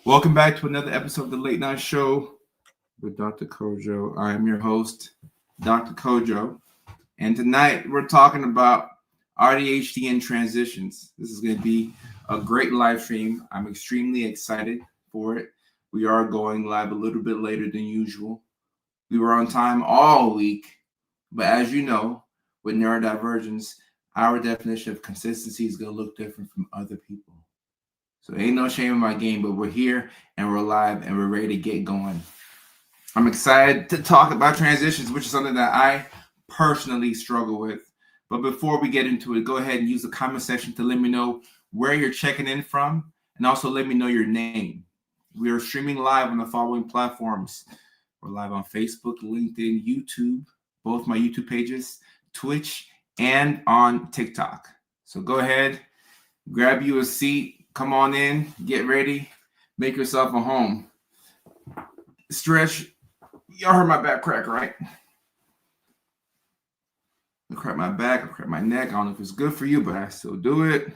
Welcome back to another episode of the Late Night Show with Dr. Kojo. I am your host, Dr. Kojo. And tonight we're talking about ADHD and transitions. This is going to be a great live stream. I'm extremely excited for it. We are going live a little bit later than usual. We were on time all week. But as you know, with neurodivergence, our definition of consistency is going to look different from other people. So ain't no shame in my game, but we're here and we're live and we're ready to get going. I'm excited to talk about transitions, which is something that I personally struggle with. But before we get into it, go ahead and use the comment section to let me know where you're checking in from, and also let me know your name. We are streaming live on the following platforms. We're live on Facebook, LinkedIn, YouTube, both my YouTube pages, Twitch, and on TikTok. So go ahead, grab you a seat. Come on in, get ready, make yourself a home. Stretch. Y'all heard my back crack, right? I crack my back, I crack my neck. I don't know if it's good for you, but I still do it.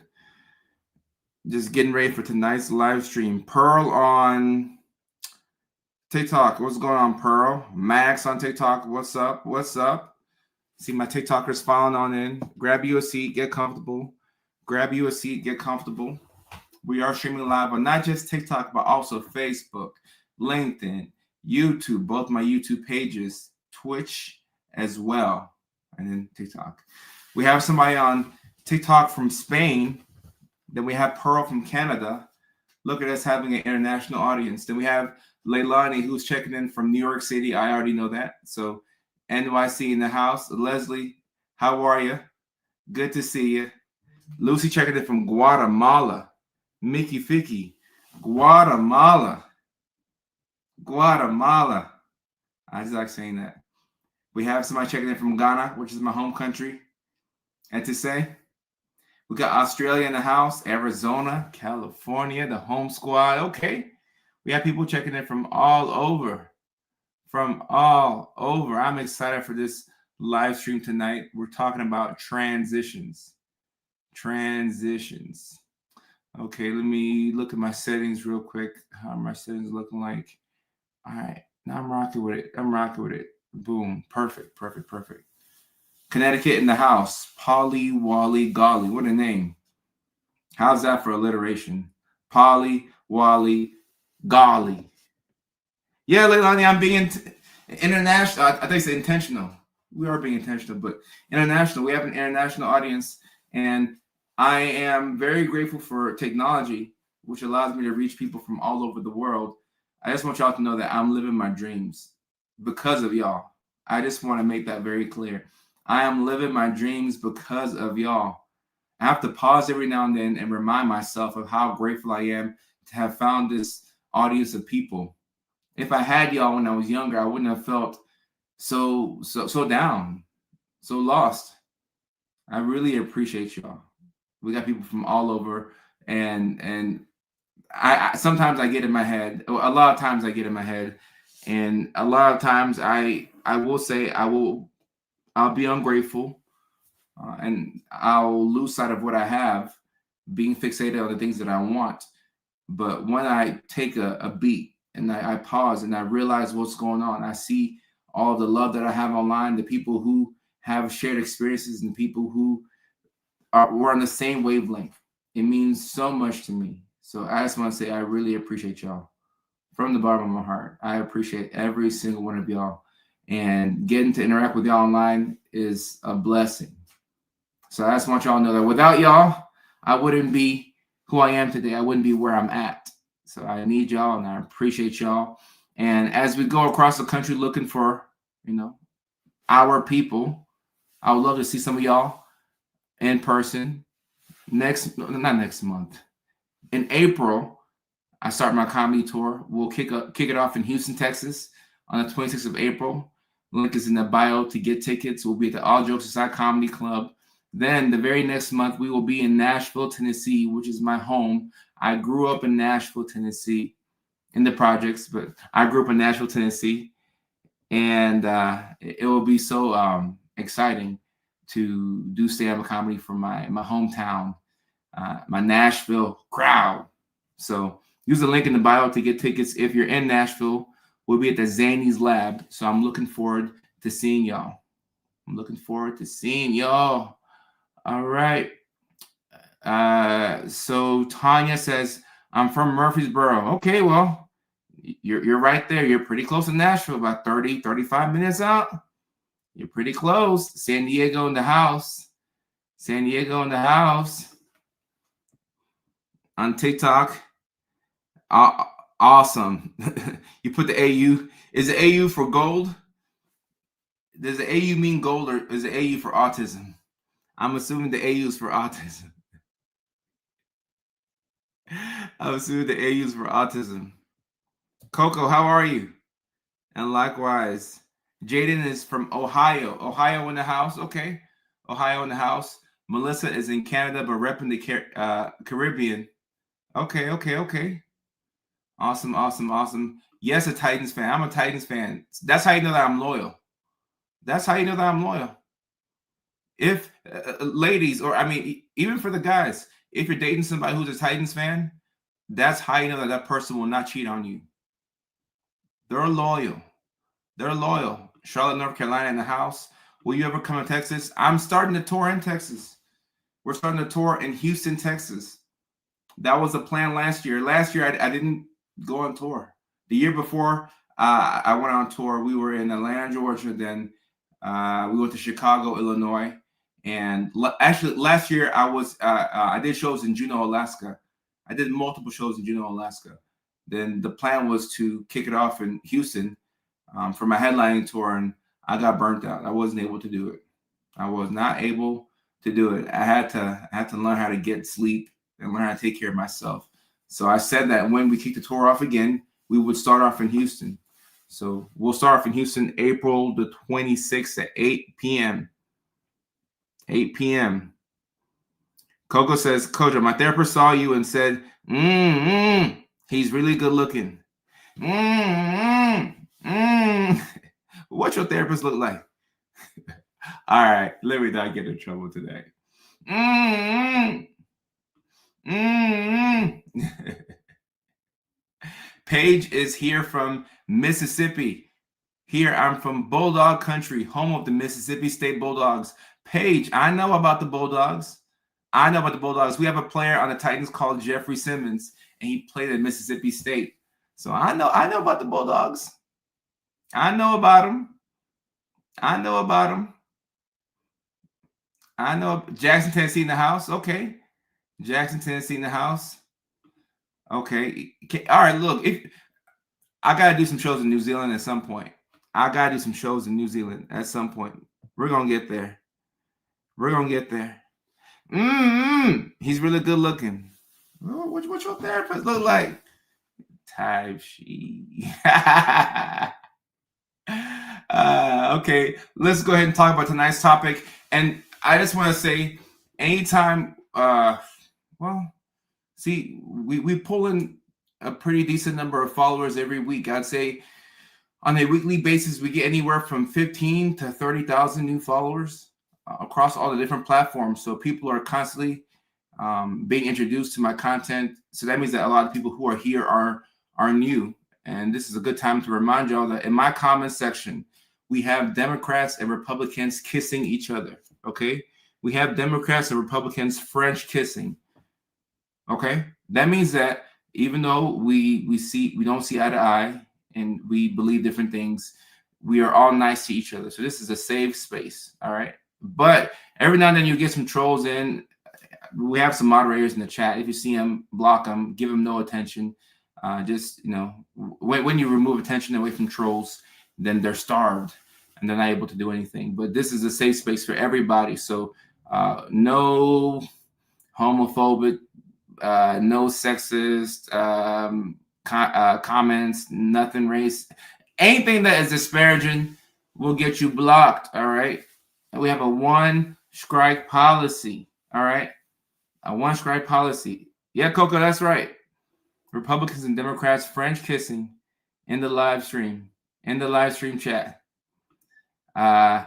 Just getting ready for tonight's live stream. Pearl on TikTok. What's going on, Pearl? Max on TikTok. What's up? What's up? See my TikTokers filing on in. Grab you a seat, get comfortable. Grab you a seat, get comfortable. We are streaming live on not just TikTok, but also Facebook, LinkedIn, YouTube, both my YouTube pages, Twitch as well, and then TikTok. We have somebody on TikTok from Spain. Then we have Pearl from Canada. Look at us having an international audience. Then we have Leilani, who's checking in from New York City. I already know that. So NYC in the house. Leslie, how are you? Good to see you. Lucy checking in from Guatemala. Mickey Ficky, Guatemala. I just like saying that. We have somebody checking in from Ghana, which is my home country. And to say, we got Australia in the house, Arizona, California, the home squad. Okay. We have people checking in from all over. I'm excited for this live stream tonight. We're talking about transitions. Okay, let me look at my settings real quick. How are my settings looking like? All right, now I'm rocking with it. Boom, perfect. Connecticut in the house. Polly, Wally, Golly. What a name. How's that for alliteration? Polly, Wally, Golly. Yeah, Leilani, I'm being international. I think it's intentional. We are being intentional, but international. We have an international audience, and I am very grateful for technology, which allows me to reach people from all over the world. I just want y'all to know that I'm living my dreams because of y'all. I just want to make that very clear. I am living my dreams because of y'all. I have to pause every now and then and remind myself of how grateful I am to have found this audience of people. If I had y'all when I was younger, I wouldn't have felt so down, so lost. I really appreciate y'all. We got people from all over, and I sometimes I get in my head. A lot of times I get in my head, and a lot of times I will say I'll be ungrateful, and I'll lose sight of what I have, being fixated on the things that I want. But when I take a beat and I pause and I realize what's going on, I see all the love that I have online, the people who have shared experiences, and the people who we're on the same wavelength. It means so much to me. So I just want to say I really appreciate y'all from the bottom of my heart. I appreciate every single one of y'all, and getting to interact with y'all online is a blessing. So I just want y'all to know that without y'all, I wouldn't be who I am today. I wouldn't be where I'm at. So I need y'all, and I appreciate y'all. And as we go across the country looking for, our people, I would love to see some of y'all in person not next month. In April, I start my comedy tour. We'll kick it off in Houston, Texas on the 26th of April. Link is in the bio to get tickets. We'll be at the All Jokes Aside Comedy Club. Then the very next month, we will be in Nashville, Tennessee, which is my home. I grew up in Nashville, Tennessee, in the projects, but I grew up in Nashville, Tennessee. And it will be so exciting to do stand-up comedy from my hometown, my Nashville crowd. So Use the link in the bio to get tickets. If you're in Nashville, we'll be at the Zany's Lab. So I'm looking forward to seeing y'all. I'm looking forward to seeing y'all. All right. So Tanya says, I'm from Murfreesboro. Okay, well, you're right there. You're pretty close to Nashville, about 30, 35 minutes out. You're pretty close. San Diego in the house. San Diego in the house. On TikTok. Awesome. You put the AU. Is the AU for gold? Does the AU mean gold, or is the AU for autism? I'm assuming the AU is for autism. I'm assuming the AU is for autism. Coco, how are you? And likewise, Jaden is from Ohio. Ohio in the house. Okay. Ohio in the house. Melissa is in Canada, but repping the Caribbean. Okay. Awesome. Yes, a Titans fan. I'm a Titans fan. That's how you know that I'm loyal. If ladies, or I mean, even for the guys, if you're dating somebody who's a Titans fan, that's how you know that person will not cheat on you. They're loyal. Charlotte, North Carolina in the house. Will you ever come to Texas? I'm starting to tour in Texas. We're starting to tour in Houston, Texas. That was the plan last year. Last year, I didn't go on tour. The year before, I went on tour. We were in Atlanta, Georgia. Then we went to Chicago, Illinois. And actually, last year, I did shows in Juneau, Alaska. I did multiple shows in Juneau, Alaska. Then the plan was to kick it off in Houston for my headlining tour, and I got burnt out. I wasn't able to do it. I was not able to do it. I had to learn how to get sleep and learn how to take care of myself. So I said that when we kick the tour off again, we would start off in Houston. So we'll start off in Houston April the 26th at 8 p.m. 8 p.m. Coco says, Kojo, my therapist saw you and said, he's really good looking. What's your therapist look like? All right, let me not get in trouble today. Paige is here from Mississippi. Here, I'm from Bulldog Country, home of the Mississippi State Bulldogs. Paige, I know about the Bulldogs. We have a player on the Titans called Jeffrey Simmons, and he played at Mississippi State. So I know about the Bulldogs. I know about them. I know Jackson, Tennessee in the house. Okay. Jackson, Tennessee in the house. Okay. All right, look, if I got to do some shows in New Zealand at some point. We're going to get there. He's really good looking. What's your therapist look like? Type she. Okay, let's go ahead and talk about tonight's topic. And I just want to say, anytime, we pull in a pretty decent number of followers every week. I'd say on a weekly basis, we get anywhere from 15 to 30,000 new followers across all the different platforms. So people are constantly being introduced to my content. So that means that a lot of people who are here are new. And this is a good time to remind y'all that in my comment section, we have Democrats and Republicans kissing each other. Okay. We have Democrats and Republicans French kissing. Okay. That means that even though we don't see eye to eye and we believe different things, we are all nice to each other. So this is a safe space. All right. But every now and then you get some trolls in. We have some moderators in the chat. If you see them, block them, give them no attention. When you remove attention away from trolls, then they're starved and they're not able to do anything. But this is a safe space for everybody. So no homophobic, no sexist comments, nothing race. Anything that is disparaging will get you blocked, all right? And we have a one-strike policy, all right? A one-strike policy. Yeah, Coco, that's right. Republicans and Democrats French kissing in the live stream chat. THUP.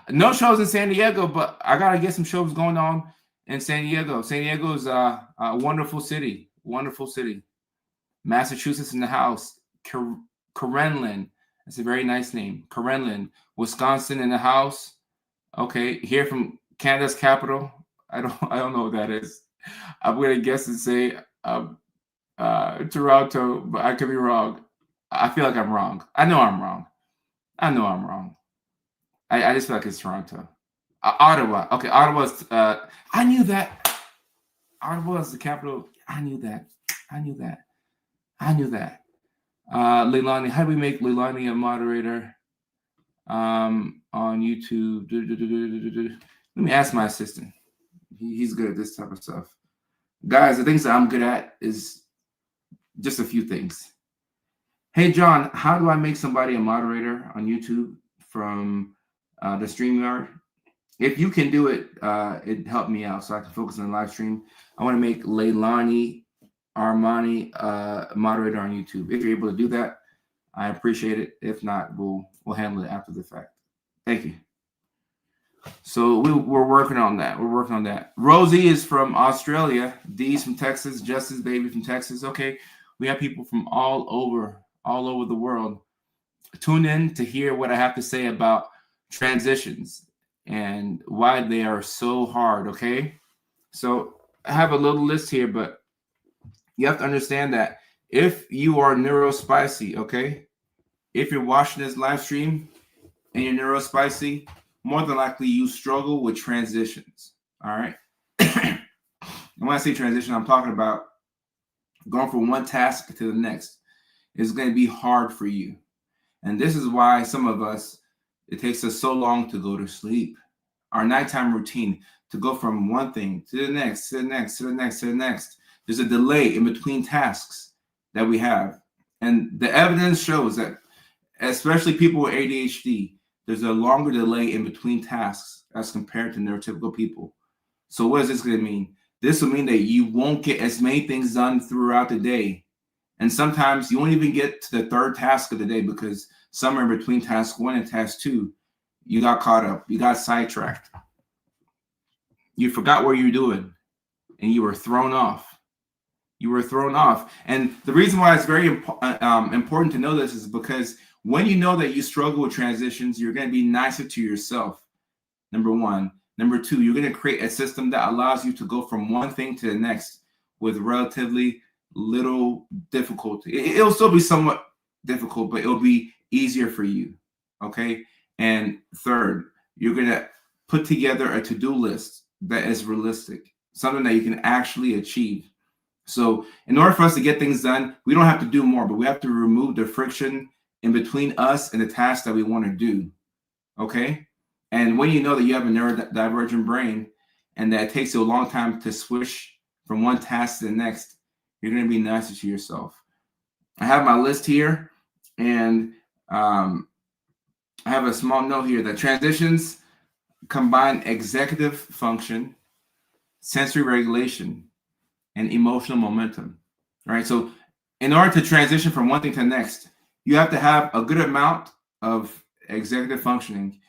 No shows in San Diego, but I gotta get some shows going on in San Diego. San Diego is a wonderful city. Wonderful city. Massachusetts in the house. Karenlin. That's a very nice name. Karenlin. Wisconsin in the house. Okay. Here from Canada's capital. I don't know what that is. I'm gonna guess and say Toronto, but I could be wrong. I feel like I'm wrong. I know I'm wrong. I just feel like it's Toronto. Ottawa. Okay, Ottawa's. I knew that. Ottawa is the capital. I knew that. Leilani, how do we make Leilani a moderator on YouTube? Let me ask my assistant. He's good at this type of stuff. Guys, the things that I'm good at is just a few things. Hey, John, how do I make somebody a moderator on YouTube from the StreamYard? If you can do it, it helped me out so I can focus on the live stream. I want to make Leilani Armani moderator on YouTube. If you're able to do that, I appreciate it. If not, we'll handle it after the fact. Thank you. So we're working on that. Rosie is from Australia. Dee's from Texas. Justice Baby from Texas. Okay, we have people from all over the world. Tune in to hear what I have to say about transitions and why they are so hard. Okay, so I have a little list here, but you have to understand that if you are neurospicy, okay, if you're watching this live stream and you're neurospicy, more than likely you struggle with transitions. All right. And when I say transition, I'm talking about going from one task to the next. It's going to be hard for you. And this is why some of us, it takes us so long to go to sleep. Our nighttime routine, to go from one thing to the next, to the next, to the next, to the next. There's a delay in between tasks that we have. And the evidence shows that, especially people with ADHD, there's a longer delay in between tasks as compared to neurotypical people. So what is this going to mean? This will mean that you won't get as many things done throughout the day. And sometimes you won't even get to the third task of the day because somewhere in between task 1 and task 2, you got caught up. You got sidetracked. You forgot what you were doing and you were thrown off. And the reason why it's very important to know this is because when you know that you struggle with transitions, you're going to be nicer to yourself. Number one. Number two, you're going to create a system that allows you to go from one thing to the next with relatively little difficulty. It'll still be somewhat difficult, but it'll be easier for you. Okay. And third, you're going to put together a to-do list that is realistic, something that you can actually achieve. So in order for us to get things done, we don't have to do more, but we have to remove the friction in between us and the task that we want to do. Okay. And when you know that you have a neurodivergent brain and that it takes you a long time to switch from one task to the next, you're going to be nicer to yourself. I have my list here, and I have a small note here that transitions combine executive function, sensory regulation, and emotional momentum. All right. So in order to transition from one thing to the next, you have to have a good amount of executive functioning.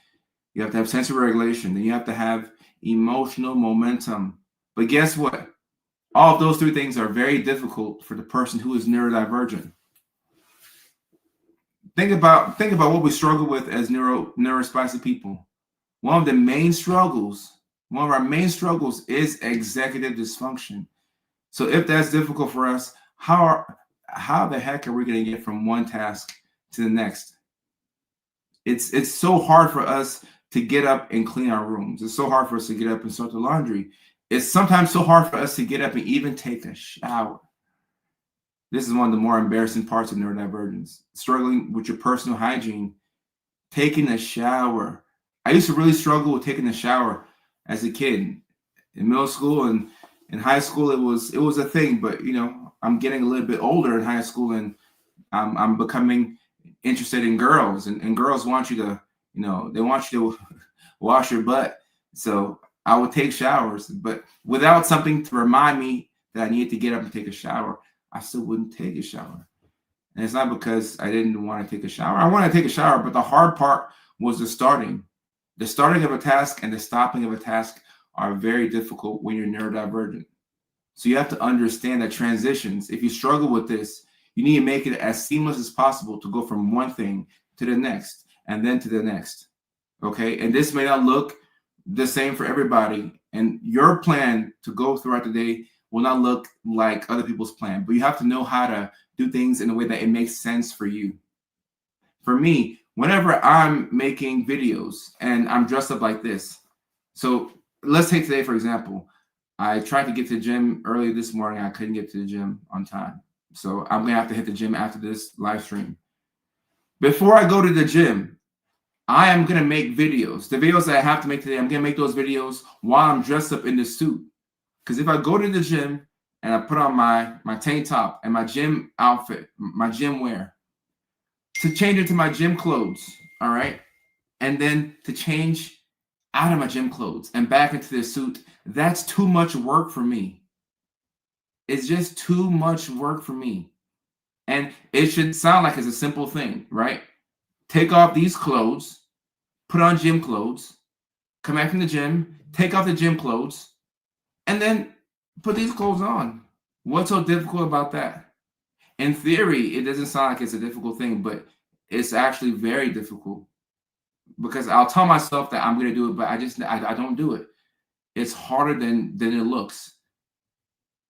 You have to have sensory regulation. Then you have to have emotional momentum. But guess what? All of those three things are very difficult for the person who is neurodivergent. Think about what we struggle with as neurospicy people. One of our main struggles is executive dysfunction. So if that's difficult for us, how the heck are we going to get from one task to the next? It's so hard for us to get up and clean our rooms. It's so hard for us to get up and start the laundry. It's sometimes so hard for us to get up and even take a shower. This is one of the more embarrassing parts of neurodivergence. Struggling with your personal hygiene, taking a shower. I used to really struggle with taking a shower as a kid. In middle school and in high school, it was a thing, but I'm getting a little bit older in high school, and I'm becoming interested in girls, and girls want you to, they want you to wash your butt. So I would take showers, but without something to remind me that I needed to get up and take a shower, I still wouldn't take a shower. And it's not because I didn't want to take a shower. I want to take a shower, but the hard part was the starting of a task and the stopping of a task are very difficult when you're neurodivergent. So you have to understand that transitions, if you struggle with this, you need to make it as seamless as possible to go from one thing to the next and then to the next. Okay. And this may not look the same for everybody. And your plan to go throughout the day will not look like other people's plan, but you have to know how to do things in a way that it makes sense for you. For me, whenever I'm making videos and I'm dressed up like this, so let's take today, for example. I tried to get to the gym early this morning. I couldn't get to the gym on time. So I'm going to have to hit the gym after this live stream. Before I go to the gym, I am going to make videos. The videos that I have to make today, I'm going to make those videos while I'm dressed up in the suit. Because if I go to the gym and I put on my tank top and my gym outfit, my gym wear, to change into my gym clothes, all right, and then to change out of my gym clothes and back into the suit, that's too much work for me. It's just too much work for me. And it should sound like it's a simple thing, right? Take off these clothes, put on gym clothes, come back from the gym, take off the gym clothes, and then put these clothes on. What's so difficult about that? In theory, it doesn't sound like it's a difficult thing, but it's actually very difficult because I'll tell myself that I'm going to do it, but I don't do it. It's harder than it looks.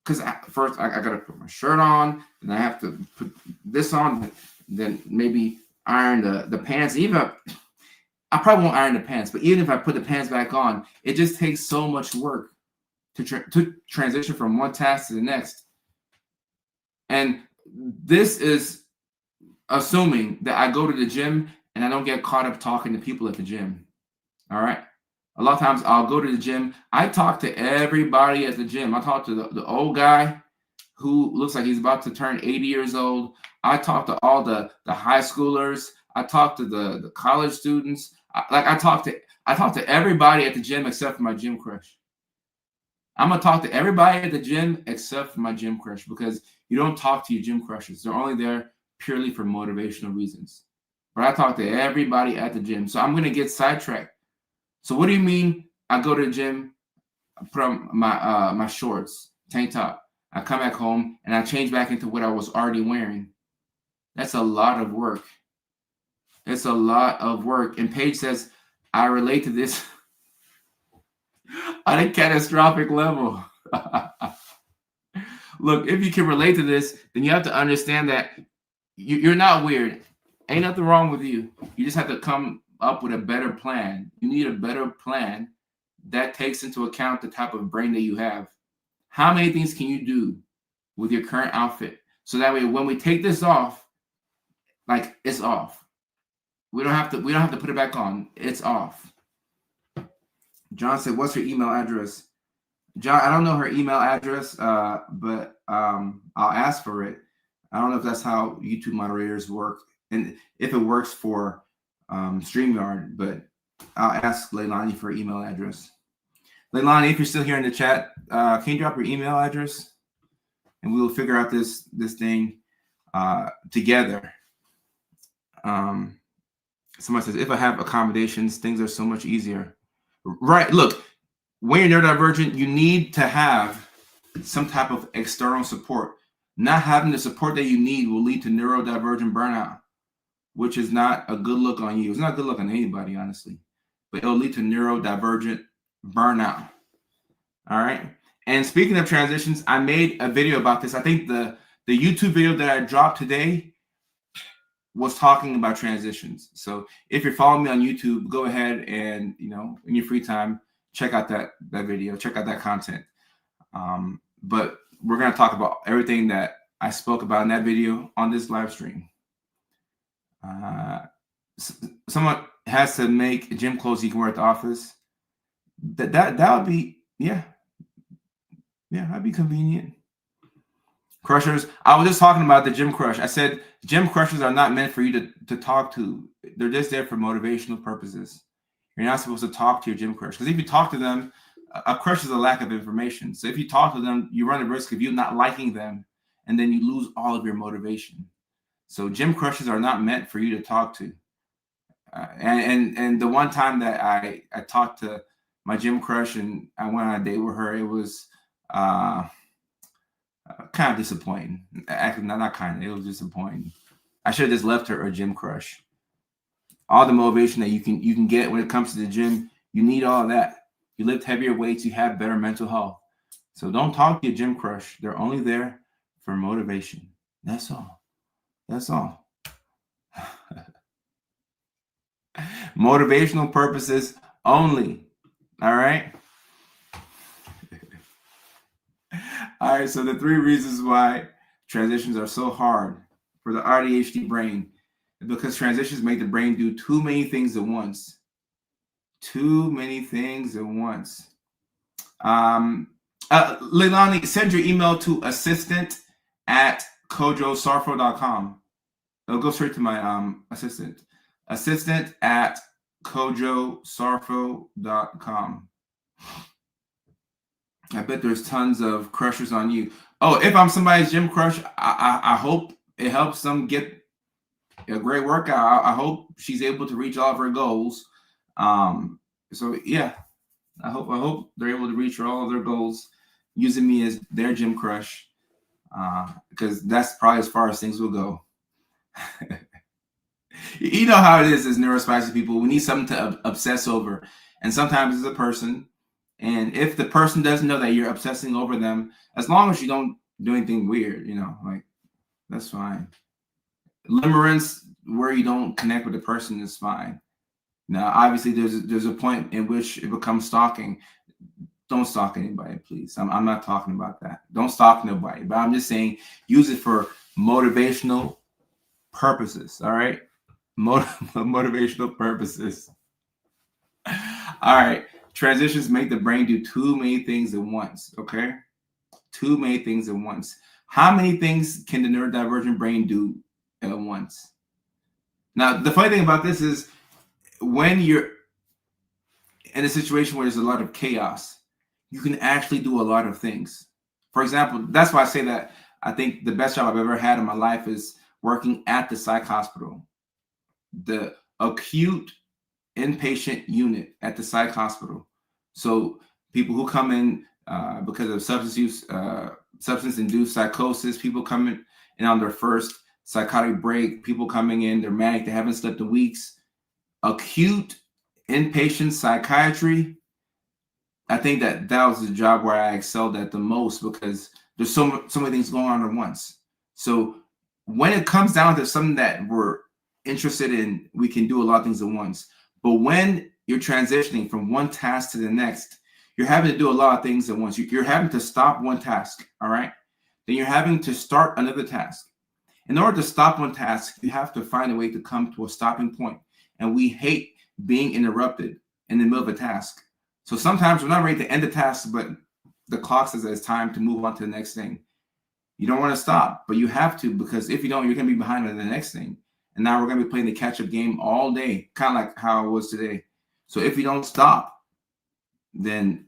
Because first I got to put my shirt on, and I have to put this on, then maybe iron the pants. Even I probably won't iron the pants, but even if I put the pants back on, it just takes so much work to transition from one task to the next. And this is assuming that I go to the gym and I don't get caught up talking to people at the gym. All right. A lot of times I'll go to the gym. I talk to everybody at the gym. I talk to the old guy who looks like he's about to turn 80 years old. I talk to all the high schoolers. I talk to the college students. I talk to everybody at the gym except for my gym crush. I'm going to talk to everybody at the gym except for my gym crush, because you don't talk to your gym crushes. They're only there purely for motivational reasons. But I talk to everybody at the gym. So I'm going to get sidetracked. So what do you mean I go to the gym, I put on my shorts, tank top, I come back home and I change back into what I was already wearing? That's a lot of work. It's a lot of work. And Paige says, I relate to this on a catastrophic level. Look, if you can relate to this, then you have to understand that you're not weird. Ain't nothing wrong with you. You just have to come up with a better plan. You need a better plan that takes into account the type of brain that you have. How many things can you do with your current outfit? So that way, when we take this off, like, it's off. We don't have to put it back on. It's off. John said, what's her email address? John, I don't know her email address, but I'll ask for it. I don't know if that's how YouTube moderators work, and if it works for StreamYard, but I'll ask Leilani for her email address. Leilani, if you're still here in the chat, can you drop your email address? And we will figure out this thing together. Somebody says, if I have accommodations, things are so much easier. Right. Look, when you're neurodivergent, you need to have some type of external support. Not having the support that you need will lead to neurodivergent burnout, which is not a good look on you. It's not a good look on anybody, honestly, but it'll lead to neurodivergent burnout. All right. And speaking of transitions, I made a video about this. I think the YouTube video that I dropped today was talking about transitions. So if you're following me on YouTube, go ahead and, in your free time, check out that video, check out that content. But we're going to talk about everything that I spoke about in that video on this live stream. Someone has to make gym clothes you can wear at the office. That would be, that'd be convenient. Crushers. I was just talking about the gym crush. I said gym crushers are not meant for you to talk to. They're just there for motivational purposes. You're not supposed to talk to your gym crush, because if you talk to them, a crush is a lack of information. So if you talk to them, you run the risk of you not liking them, and then you lose all of your motivation. So gym crushes are not meant for you to talk to. And the one time that I talked to my gym crush, and I went on a date with her. It was kind of disappointing. Actually, not kind of. It was disappointing. I should have just left her a gym crush. All the motivation that you can get when it comes to the gym, you need all of that. You lift heavier weights, you have better mental health. So don't talk to your gym crush. They're only there for motivation. That's all. That's all. Motivational purposes only. All right. All right. So the 3 reasons why transitions are so hard for the ADHD brain is because transitions make the brain do too many things at once. Too many things at once. Leilani, send your email to assistant@kojosarfo.com. It'll go straight to my assistant. Assistant@kojosarfo.com. I bet there's tons of crushes on you. Oh, if I'm somebody's gym crush, I hope it helps them get a great workout. I hope she's able to reach all of her goals. So yeah, I hope they're able to reach all of their goals using me as their gym crush, because that's probably as far as things will go. You know how it is as neurospicy people. We need something to obsess over, and sometimes it's a person. And if the person doesn't know that you're obsessing over them, as long as you don't do anything weird, like that's fine. Limerence where you don't connect with the person is fine. Now, obviously, there's a point in which it becomes stalking. Don't stalk anybody, please. I'm not talking about that. Don't stalk nobody. But I'm just saying, use it for motivational purposes. All right, motivational purposes. All right. Transitions make the brain do too many things at once. Okay, too many things at once. How many things can the neurodivergent brain do at once? Now, the funny thing about this is, when you're in a situation where there's a lot of chaos, you can actually do a lot of things. For example, that's why I say that I think the best job I've ever had in my life is working at the psych hospital, the acute inpatient unit at the psych hospital. So people who come in because of substance-induced psychosis, people coming in on their first psychotic break, people coming in, they're manic, they haven't slept in weeks. Acute inpatient psychiatry, I think that was the job where I excelled at the most, because there's so many things going on at once. So when it comes down to something that we're interested in, we can do a lot of things at once. But when you're transitioning from one task to the next, you're having to do a lot of things at once. You're having to stop one task, all right? Then you're having to start another task. In order to stop one task, you have to find a way to come to a stopping point. And we hate being interrupted in the middle of a task. So sometimes we're not ready to end the task, but the clock says that it's time to move on to the next thing. You don't want to stop, but you have to, because if you don't, you're going to be behind on the next thing. And now we're going to be playing the catch-up game all day, kind of like how it was today. So if you don't stop, then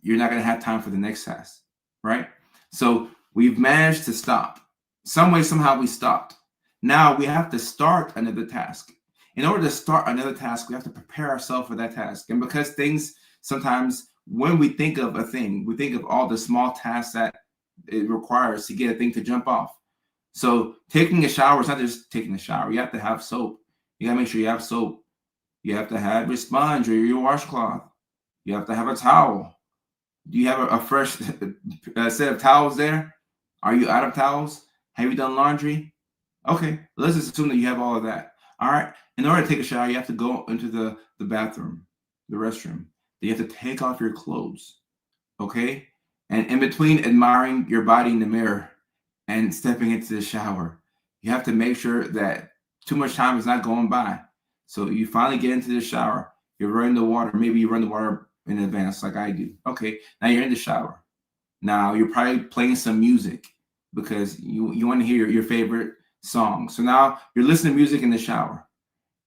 you're not going to have time for the next task, right? So we've managed to stop. Some way, somehow we stopped. Now we have to start another task. In order to start another task, we have to prepare ourselves for that task. And because things, sometimes when we think of a thing, we think of all the small tasks that it requires to get a thing to jump off. So taking a shower is not just taking a shower. You have to have soap. You got to make sure you have soap. You have to have your sponge or your washcloth. You have to have a towel. Do you have a fresh set of towels there? Are you out of towels? Have you done laundry? Okay, let's just assume that you have all of that. All right. In order to take a shower, you have to go into the bathroom, the restroom. You have to take off your clothes. Okay. And in between admiring your body in the mirror and stepping into the shower, you have to make sure that too much time is not going by. So you finally get into the shower. You're running the water. Maybe you run the water in advance like I do. Okay. Now you're in the shower. Now you're probably playing some music because you want to hear your favorite song. So now you're listening to music in the shower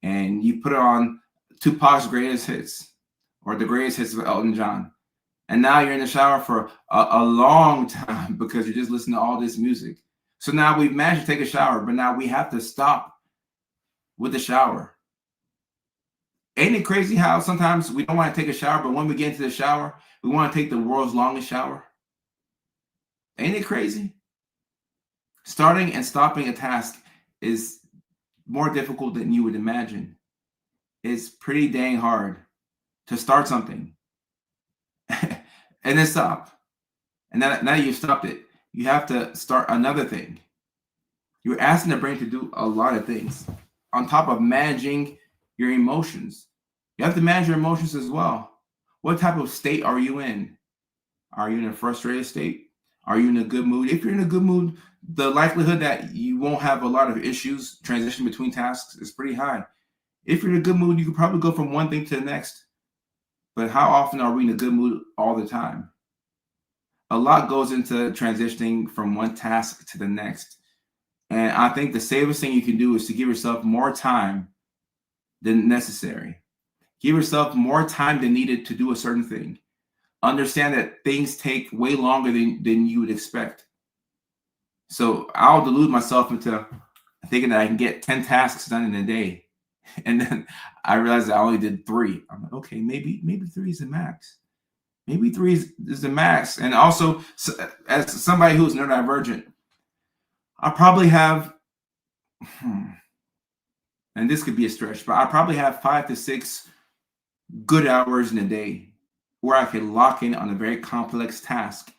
and you put on Tupac's greatest hits or the greatest hits of Elton John. And now you're in the shower for a long time because you're just listening to all this music. So now we've managed to take a shower, but now we have to stop with the shower. Ain't it crazy how sometimes we don't want to take a shower, but when we get into the shower, we want to take the world's longest shower? Ain't it crazy? Starting and stopping a task is more difficult than you would imagine. It's pretty dang hard to start something and then stop. And now you've stopped it, you have to start another thing. You're asking the brain to do a lot of things on top of managing your emotions. You have to manage your emotions as well. What type of state are you in? Are you in a frustrated state? Are you in a good mood? If you're in a good mood, the likelihood that you won't have a lot of issues transition between tasks is pretty high. If you're in a good mood, you can probably go from one thing to the next. But how often are we in a good mood all the time? A lot goes into transitioning from one task to the next. And I think the safest thing you can do is to give yourself more time than necessary. Give yourself more time than needed to do a certain thing. Understand that things take way longer than you would expect. So I'll delude myself into thinking that I can get 10 tasks done in a day. And then I realized I only did 3. I'm like, okay, maybe 3 is the max. Maybe 3 is the max. And also, as somebody who's neurodivergent, I probably have, and this could be a stretch, but I probably have 5 to 6 good hours in a day where I can lock in on a very complex task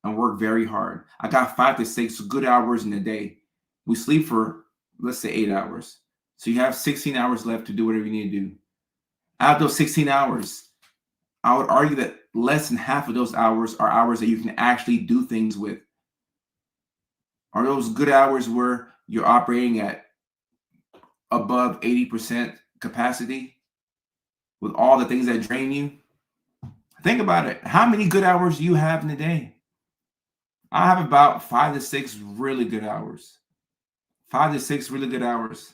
and work very hard. I got 5 to 6 good hours in a day. We sleep for, let's say, 8 hours. So you have 16 hours left to do whatever you need to do. Out of those 16 hours, I would argue that less than half of those hours are hours that you can actually do things with. Are those good hours where you're operating at above 80% capacity with all the things that drain you? Think about it. How many good hours do you have in a day? I have about 5 to 6 really good hours. 5 to 6 really good hours.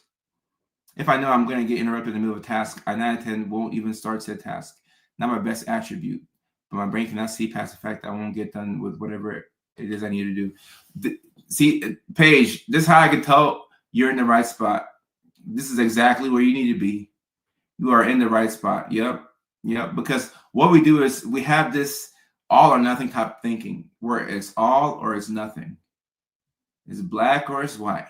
If I know I'm going to get interrupted in the middle of a task, I 9 out of 10 won't even start said task. Not my best attribute, but my brain cannot see past the fact that I won't get done with whatever it is I need to do. See, Paige, this is how I can tell you're in the right spot. This is exactly where you need to be. You are in the right spot. Yep. Because what we do is we have this all or nothing type thinking, where it's all or it's nothing. It's black or it's white.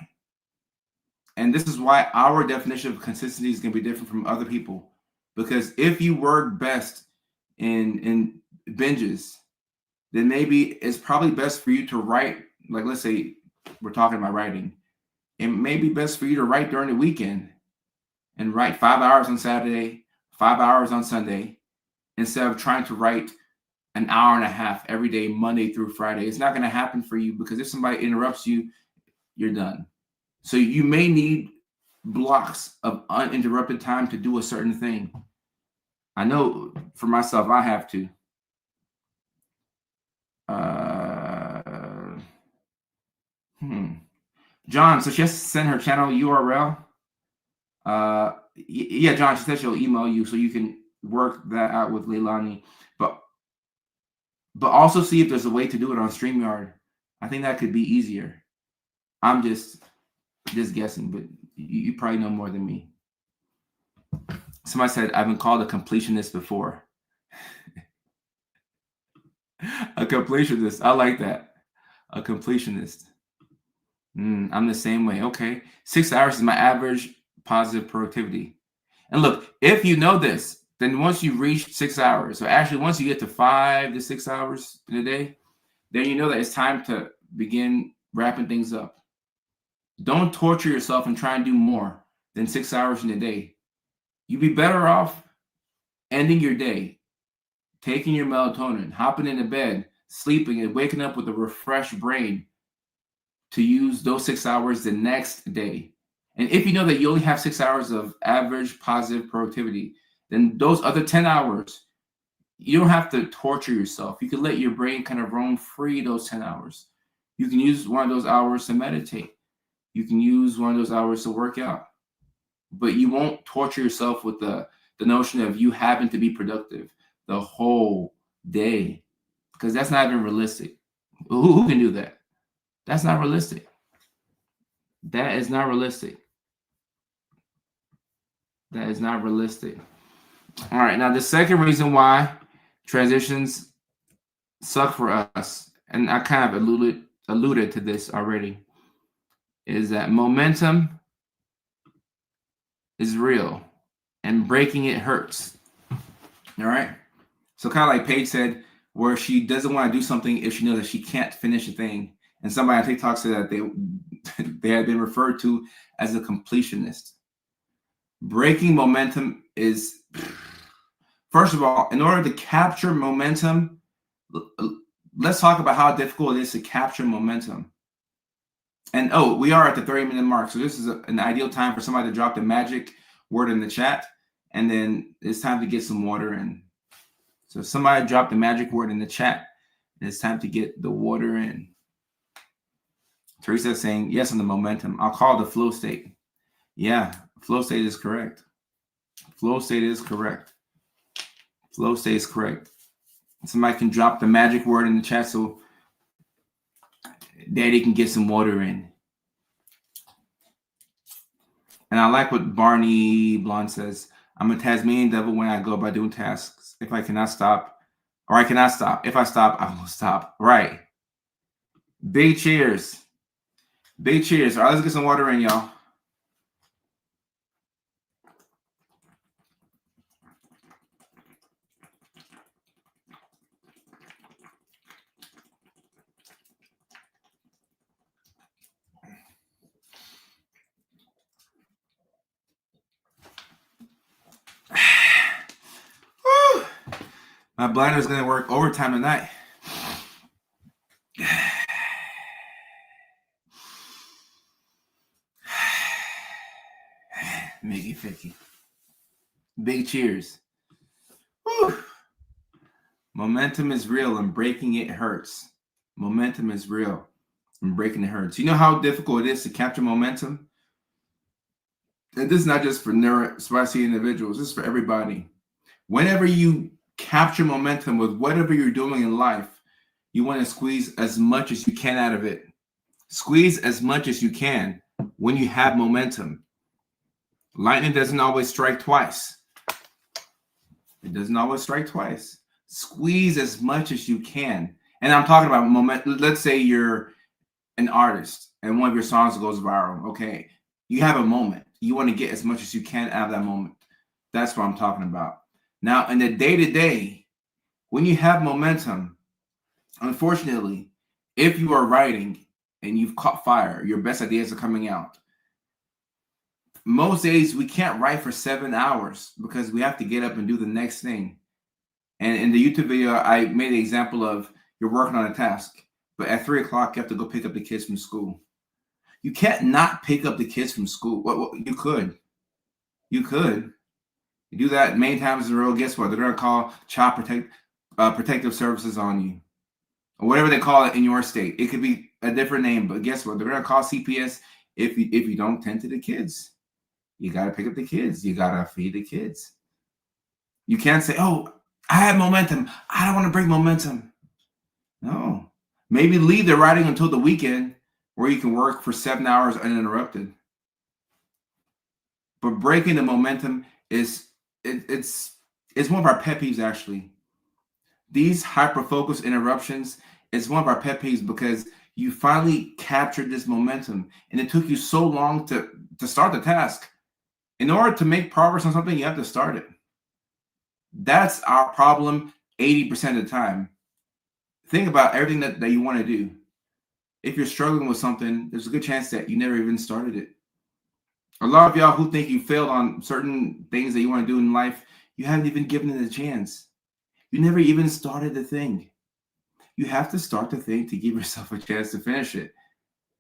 And this is why our definition of consistency is going to be different from other people. Because if you work best in binges, then maybe it's probably best for you to write, like let's say we're talking about writing. It may be best for you to write during the weekend and write 5 hours on Saturday, 5 hours on Sunday, instead of trying to write an hour and a half every day, Monday through Friday. It's not going to happen for you, because if somebody interrupts you, you're done. So you may need blocks of uninterrupted time to do a certain thing. I know for myself, I have to. John, so she has to send her channel URL. Yeah, John, she said she'll email you so you can work that out with Leilani. But also see if there's a way to do it on StreamYard. I think that could be easier. I'm just guessing, but you probably know more than me. Somebody said I've been called a completionist before. A completionist. I like that. A completionist. I'm the same way. Okay. 6 hours is my average positive productivity. And look, if you know this, then once you reach 6 hours, so actually once you get to 5 to 6 hours in a day, then you know that it's time to begin wrapping things up. Don't torture yourself and try and do more than 6 hours in a day. You'd be better off ending your day, taking your melatonin, hopping into bed, sleeping, and waking up with a refreshed brain to use those 6 hours the next day. And if you know that you only have 6 hours of average positive productivity, then those other 10 hours, you don't have to torture yourself. You can let your brain kind of roam free those 10 hours. You can use one of those hours to meditate. You can use one of those hours to work out. But you won't torture yourself with the notion of you having to be productive the whole day, because that's not even realistic. Who can do that? That's not realistic. That is not realistic. That is not realistic. All right. Now, the second reason why transitions suck for us, and I kind of alluded to this already, is that momentum is real and breaking it hurts. All right. So kind of like Paige said, where she doesn't want to do something if she knows that she can't finish a thing. And somebody on TikTok said that they had been referred to as a completionist. Breaking momentum is, first of all, in order to capture momentum, let's talk about how difficult it is to capture momentum. And we are at the 30-minute mark. So this is an ideal time for somebody to drop the magic word in the chat. And then it's time to get some water in. So if somebody drop the magic word in the chat, and it's time to get the water in. Teresa's saying yes on the momentum. I'll call it the flow state. Yeah, flow state is correct. Flow state is correct. Flow state is correct. Somebody can drop the magic word in the chat so Daddy can get some water in. And I like what Barney Blonde says. I'm a Tasmanian devil when I go by doing tasks. If I cannot stop, or I cannot stop. If I stop, I will stop. Right. Big cheers. Big cheers. All right, let's get some water in, y'all. My bladder is going to work overtime tonight. Mickey Ficky. Big cheers. Woo. Momentum is real and breaking it hurts. Momentum is real and breaking it hurts. You know how difficult it is to capture momentum? And this is not just for neurospicy individuals. This is for everybody. Whenever you capture momentum with whatever you're doing in life, you want to squeeze as much as you can out of it. Squeeze as much as you can when you have momentum. Lightning doesn't always strike twice. It doesn't always strike twice. Squeeze as much as you can. And I'm talking about momentum. Let's say you're an artist and one of your songs goes viral. Okay. You have a moment. You want to get as much as you can out of that moment. That's what I'm talking about. Now, in the day-to-day, when you have momentum, unfortunately, if you are writing and you've caught fire, your best ideas are coming out. Most days we can't write for 7 hours because we have to get up and do the next thing. And in the YouTube video, I made the example of you're working on a task, but at 3 o'clock, you have to go pick up the kids from school. You can't not pick up the kids from school. Well, you could. You could. You do that many times in a row, guess what? They're going to call child protective services on you. Or whatever they call it in your state. It could be a different name, but guess what? They're going to call CPS if you don't tend to the kids. You got to pick up the kids. You got to feed the kids. You can't say, oh, I have momentum. I don't want to break momentum. No. Maybe leave the writing until the weekend where you can work for 7 hours uninterrupted. But breaking the momentum is it's one of our pet peeves, actually. These hyper-focused interruptions is one of our pet peeves because you finally captured this momentum and it took you so long to start the task. In order to make progress on something, you have to start it. That's our problem 80% of the time. Think about everything that you want to do. If you're struggling with something, there's a good chance that you never even started it. A lot of y'all who think you failed on certain things that you want to do in life, you haven't even given it a chance. You never even started the thing. You have to start the thing to give yourself a chance to finish it.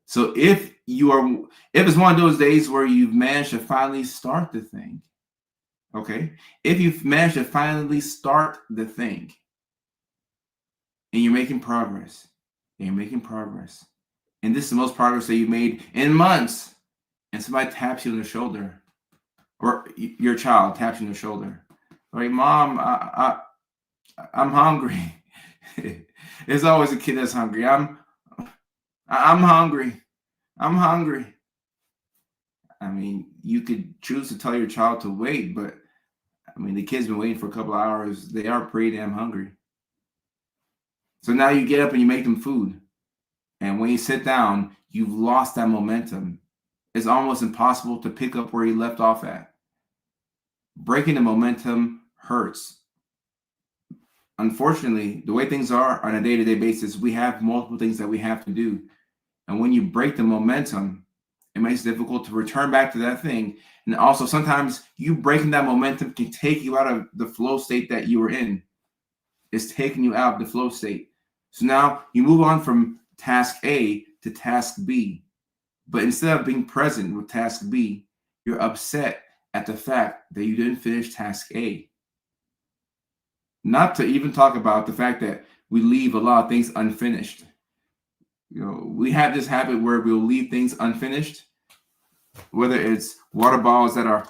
So if it's one of those days where you've managed to finally start the thing, okay? If you've managed to finally start the thing and you're making progress, and this is the most progress that you've made in months, and somebody taps you on the shoulder, or your child taps you on the shoulder, like, Mom, I'm hungry. There's always a kid that's hungry. I'm hungry. I'm hungry. I mean, you could choose to tell your child to wait, but I mean, the kids been waiting for a couple of hours. They are pretty damn hungry. So now you get up and you make them food. And when you sit down, you've lost that momentum. It's almost impossible to pick up where you left off at. Breaking the momentum hurts. Unfortunately, the way things are on a day-to-day basis, we have multiple things that we have to do. And when you break the momentum, it makes it difficult to return back to that thing. And also sometimes you breaking that momentum can take you out of the flow state that you were in. It's taking you out of the flow state. So now you move on from task A to task B. But instead of being present with task B, you're upset at the fact that you didn't finish task A. Not to even talk about the fact that we leave a lot of things unfinished. You know, we have this habit where we'll leave things unfinished, whether it's water bottles that are,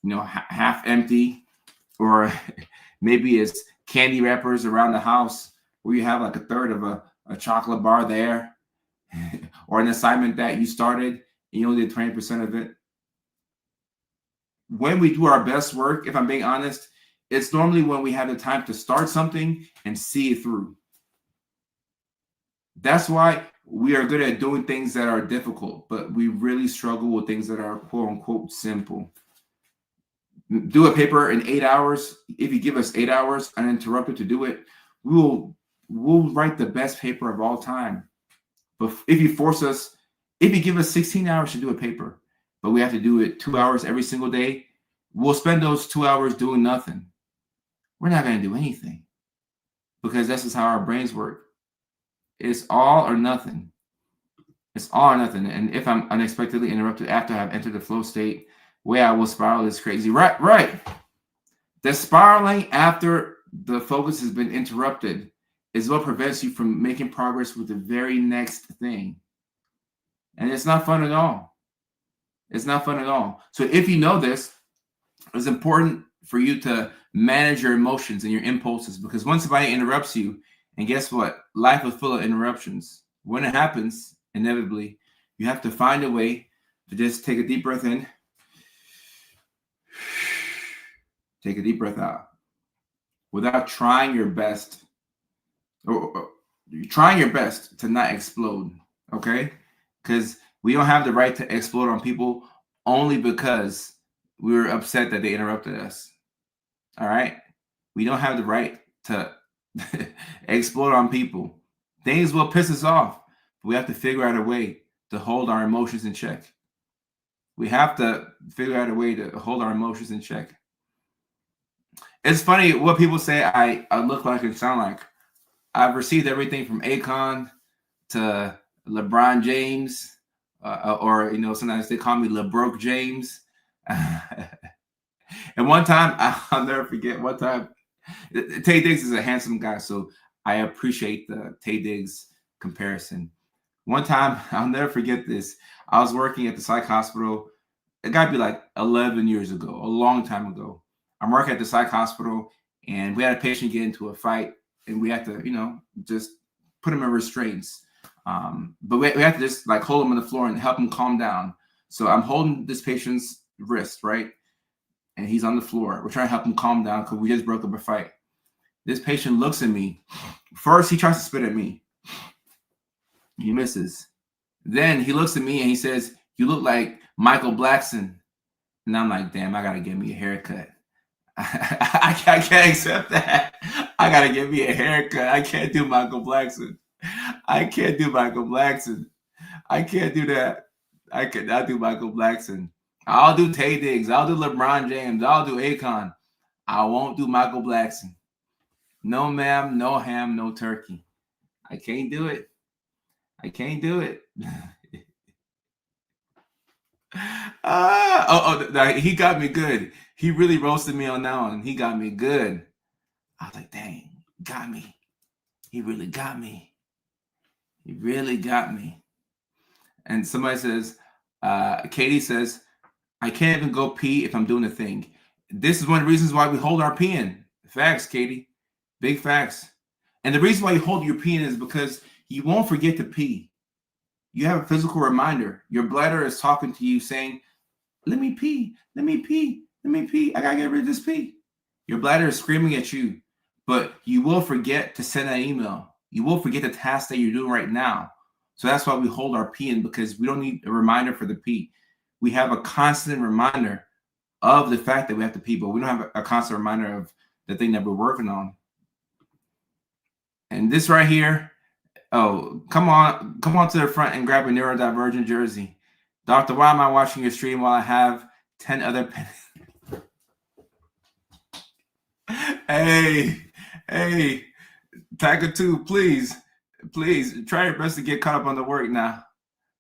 you know, half empty, or maybe it's candy wrappers around the house where you have like a third of a chocolate bar there, or an assignment that you started and you only did 20% of it. When we do our best work, if I'm being honest, it's normally when we have the time to start something and see it through. That's why we are good at doing things that are difficult, but we really struggle with things that are quote unquote simple. Do a paper in 8 hours. If you give us 8 hours uninterrupted to do it, we'll write the best paper of all time. But if you force us, if you give us 16 hours to do a paper, but we have to do it 2 hours every single day, we'll spend those 2 hours doing nothing. We're not going to do anything, because that's just how our brains work. It's all or nothing. It's all or nothing. And if I'm unexpectedly interrupted after I've entered the flow state, way I will spiral is crazy. Right. The spiraling after the focus has been interrupted is what prevents you from making progress with the very next thing. And it's not fun at all. It's not fun at all. So if you know this, it's important for you to manage your emotions and your impulses, because once somebody interrupts you, and guess what? Life is full of interruptions. When it happens, inevitably, you have to find a way to just take a deep breath in, take a deep breath out, without trying your best, or trying your best to not explode, okay? Because we don't have the right to explode on people only because we were upset that they interrupted us. All right? We don't have the right to explode on people. Things will piss us off, but we have to figure out a way to hold our emotions in check. We have to figure out a way to hold our emotions in check. It's funny what people say I look like and sound like. I've received everything from Akon to LeBron James, or, you know, sometimes they call me LeBroke James. And one time, I'll never forget, one time, Tay Diggs is a handsome guy, so I appreciate the Tay Diggs comparison. One time, I'll never forget this. I was working at the psych hospital. It got to be like 11 years ago, a long time ago. I'm working at the psych hospital, and we had a patient get into a fight, and we had to, you know, just put him in restraints. But we had to just like hold him on the floor and help him calm down. So I'm holding this patient's wrist, right? And he's on the floor. We're trying to help him calm down because we just broke up a fight. This patient looks at me. First, he tries to spit at me. He misses. Then he looks at me and he says, "You look like Michael Blackson." And I'm like, damn, I got to get me a haircut. I can't accept that. I got to get me a haircut. I can't do Michael Blackson. I can't do Michael Blackson. I can't do that. I cannot do Michael Blackson. I'll do Tay Diggs. I'll do LeBron James. I'll do Akon. I won't do Michael Blackson. No ma'am, no ham, no turkey. I can't do it. I can't do it. He got me good. He really roasted me on that one. He got me good. I was like, dang, got me. He really got me. He really got me. And somebody says, Katie says, I can't even go pee if I'm doing a thing. This is one of the reasons why we hold our pee in. Facts, Katie. Big facts. And the reason why you hold your pee in is because you won't forget to pee. You have a physical reminder. Your bladder is talking to you saying, let me pee, let me pee, let me pee. I got to get rid of this pee. Your bladder is screaming at you, but you will forget to send an email. You will forget the task that you're doing right now. So that's why we hold our pee in, because we don't need a reminder for the pee. We have a constant reminder of the fact that we have to pee, but we don't have a constant reminder of the thing that we're working on. And this right here, oh, come on to the front and grab a Neurodivergent jersey. Doctor, why am I watching your stream while I have 10 other Hey, Tiger 2, please try your best to get caught up on the work now.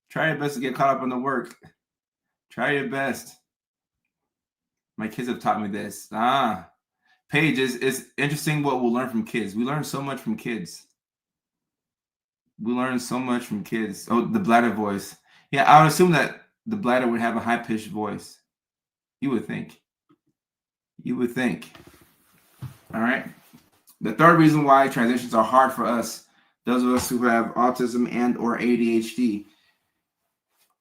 Try your best to get caught up on the work. Try your best. My kids have taught me this. Paige, it's interesting what we'll learn from kids. We learn so much from kids. We learn so much from kids. Oh, the bladder voice. Yeah, I would assume that the bladder would have a high-pitched voice. You would think. You would think. All right. The third reason why transitions are hard for us, those of us who have autism and or ADHD,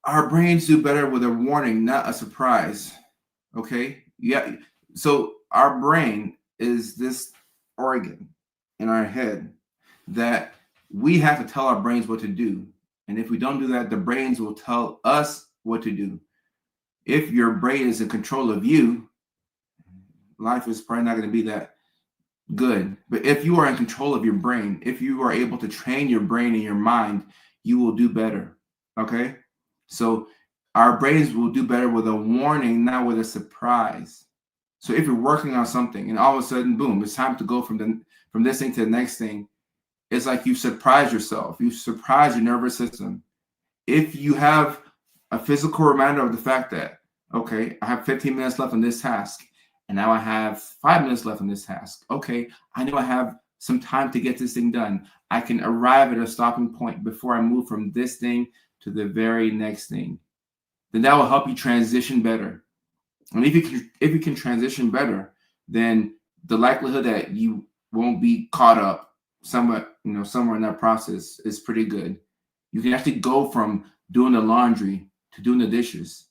our brains do better with a warning, not a surprise. Okay? Yeah. So our brain is this organ in our head that we have to tell our brains what to do. And if we don't do that, the brains will tell us what to do. If your brain is in control of you, life is probably not going to be that good. But if you are in control of your brain, if you are able to train your brain and your mind, you will do better. Okay? So our brains will do better with a warning, not with a surprise. So if you're working on something and all of a sudden, boom, it's time to go from this thing to the next thing, it's like you surprise yourself. You surprise your nervous system. If you have a physical reminder of the fact that, okay, I have 15 minutes left on this task, and now I have 5 minutes left on this task. Okay, I know I have some time to get this thing done. I can arrive at a stopping point before I move from this thing to the very next thing. Then that will help you transition better. And if you can transition better, then the likelihood that you won't be caught up somewhere in that process is pretty good. You can actually go from doing the laundry to doing the dishes.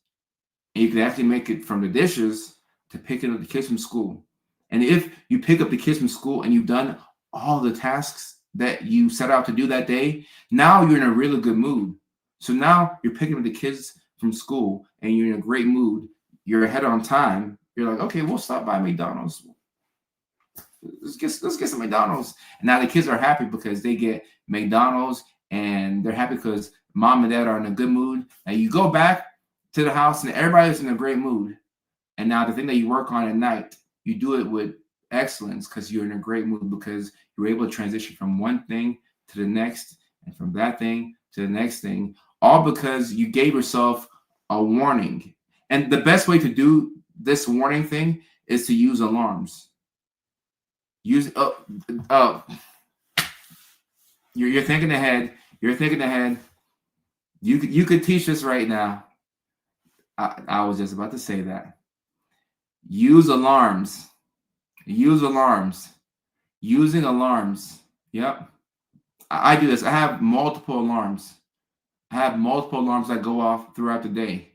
And you can actually make it from the dishes to picking up the kids from school. And if you pick up the kids from school and you've done all the tasks that you set out to do that day, now you're in a really good mood. So now you're picking up the kids from school and you're in a great mood. You're ahead on time. You're like, okay, we'll stop by McDonald's. Let's get some McDonald's. And now the kids are happy because they get McDonald's, and they're happy because mom and dad are in a good mood. And you go back to the house and everybody's in a great mood. And now the thing that you work on at night, you do it with excellence because you're in a great mood, because you're able to transition from one thing to the next, and from that thing to the next thing, all because you gave yourself a warning. And the best way to do this warning thing is to use alarms. You're thinking ahead. You're thinking ahead. You could teach this right now. I was just about to say that. Use alarms. Use alarms. Using alarms. Yep. I do this. I have multiple alarms. I have multiple alarms that go off throughout the day.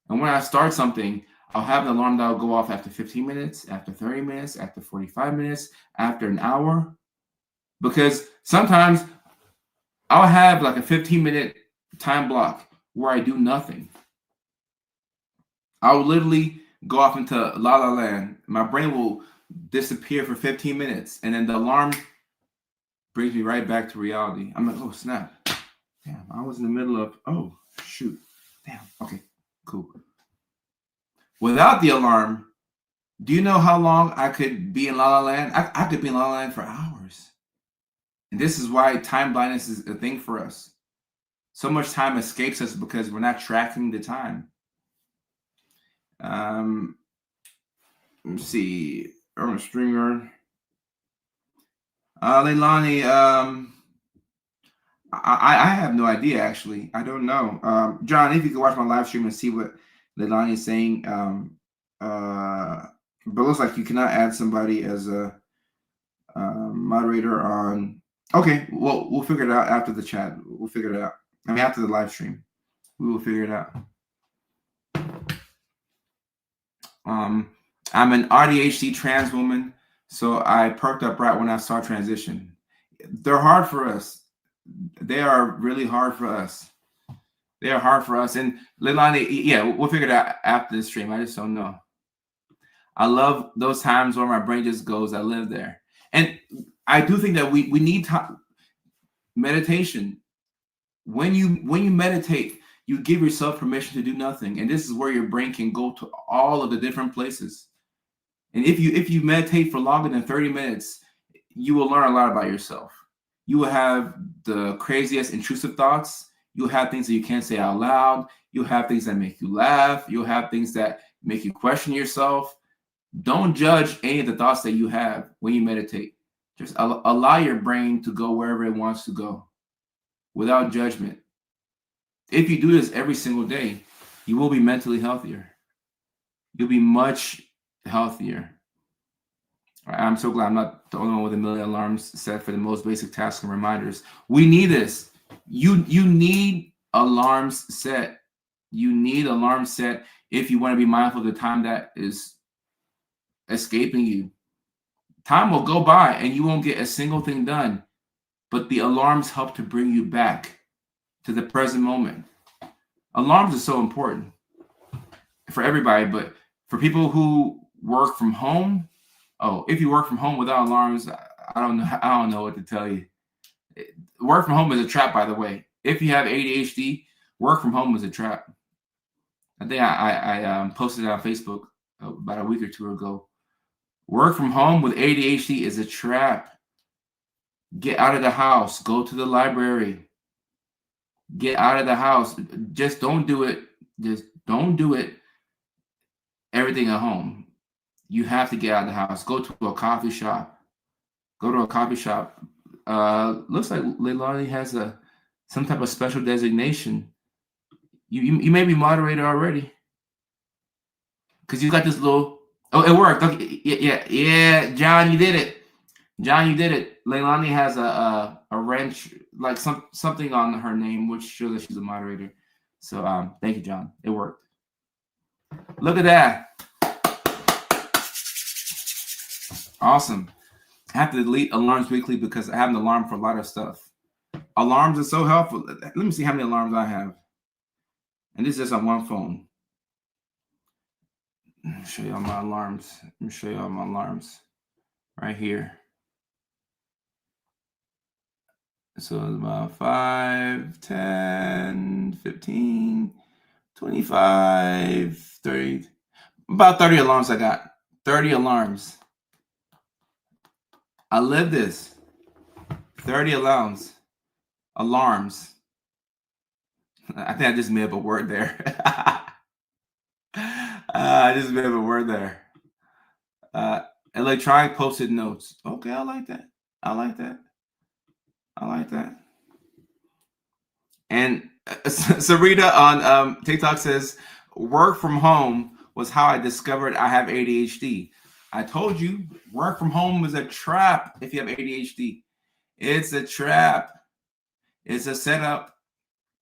And when I start something, I'll have an alarm that will go off after 15 minutes, after 30 minutes, after 45 minutes, after an hour. Because sometimes I'll have like a 15-minute time block where I do nothing. I'll literally go off into la la land. My brain will disappear for 15 minutes. And then the alarm brings me right back to reality. I'm like, oh, snap. Damn, I was in the middle of, oh, shoot. Damn, okay, cool. Without the alarm, do you know how long I could be in La La Land? I could be in La La Land for hours. And this is why time blindness is a thing for us. So much time escapes us because we're not tracking the time. Let me see. Urban StreamYard. Leilani, I have no idea, actually. I don't know. John, if you could watch my live stream and see what Leilani is saying. But it looks like you cannot add somebody as a moderator on. Okay, well, we'll figure it out after the chat. We'll figure it out. I mean, after the live stream, we will figure it out. I'm an AuDHD trans woman. So I perked up right when I saw transition. They're hard for us. They are really hard for us. They are hard for us. And Leilani, yeah, we'll figure it out after the stream. I just don't know. I love those times where my brain just goes, I live there. And I do think that we need meditation. When you meditate, you give yourself permission to do nothing. And this is where your brain can go to all of the different places. And if you meditate for longer than 30 minutes, you will learn a lot about yourself. You will have the craziest intrusive thoughts. You'll have things that you can't say out loud. You'll have things that make you laugh. You'll have things that make you question yourself. Don't judge any of the thoughts that you have when you meditate. Just allow your brain to go wherever it wants to go without judgment. If you do this every single day, you will be mentally healthier. You'll be much healthier. I'm so glad I'm not the only one with a million alarms set for the most basic tasks and reminders. We need this. You need alarms set. You need alarms set if you want to be mindful of the time that is escaping you. Time will go by and you won't get a single thing done, but the alarms help to bring you back to the present moment. Alarms are so important for everybody, but for people who work from home, if you work from home without alarms, I don't know what to tell you. Work from home is a trap, by the way. If you have ADHD, work from home is a trap. I think I posted it on Facebook about a week or two ago. Work from home with ADHD is a trap. Get out of the house. Go to the library. Get out of the house. Just don't do it. Just don't do it. Everything at home. You have to get out of the house. Go to a coffee shop. Go to a coffee shop. Looks like Leilani has some type of special designation. You may be moderator already. Because you got this little... Oh, it worked. Okay. Yeah. John, you did it. Leilani has a wrench, like something on her name, which shows that she's a moderator. So thank you, John. It worked. Look at that. Awesome. I have to delete alarms weekly because I have an alarm for a lot of stuff. Alarms are so helpful. Let me see how many alarms I have. And this is just on one phone. Let me show you all my alarms. Let me show you all my alarms right here. So it's about 5, 10, 15, 25, 30. About 30 alarms I got. 30 alarms. I live this. 30 alarms. Alarms. I think I just made up a word there. I just made up a word there. Electronic post-it notes. Okay, I like that. And Sarita on TikTok says, work from home was how I discovered I have ADHD. I told you, work from home is a trap if you have ADHD. It's a trap. It's a setup.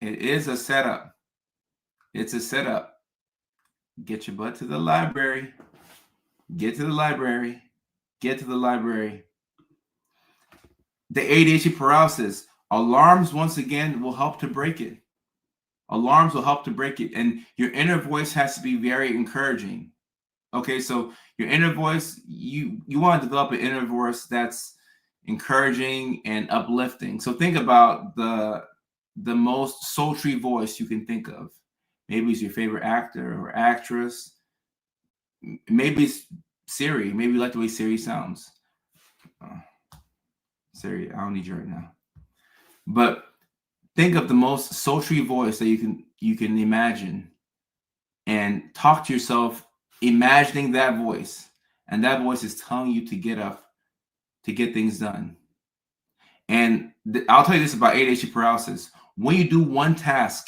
It is a setup. It's a setup. Get your butt to the library. Get to the library. Get to the library. The ADHD paralysis. Alarms, once again, will help to break it. Alarms will help to break it. And your inner voice has to be very encouraging. Okay, so your inner voice, you want to develop an inner voice that's encouraging and uplifting. So think about the most sultry voice you can think of. Maybe it's your favorite actor or actress. Maybe it's Siri. Maybe you like the way Siri sounds. Siri, I don't need you right now. But think of the most sultry voice that you can imagine, and talk to yourself imagining that voice. And that voice is telling you to get up, to get things done. And I'll tell you this about ADHD paralysis. When you do one task,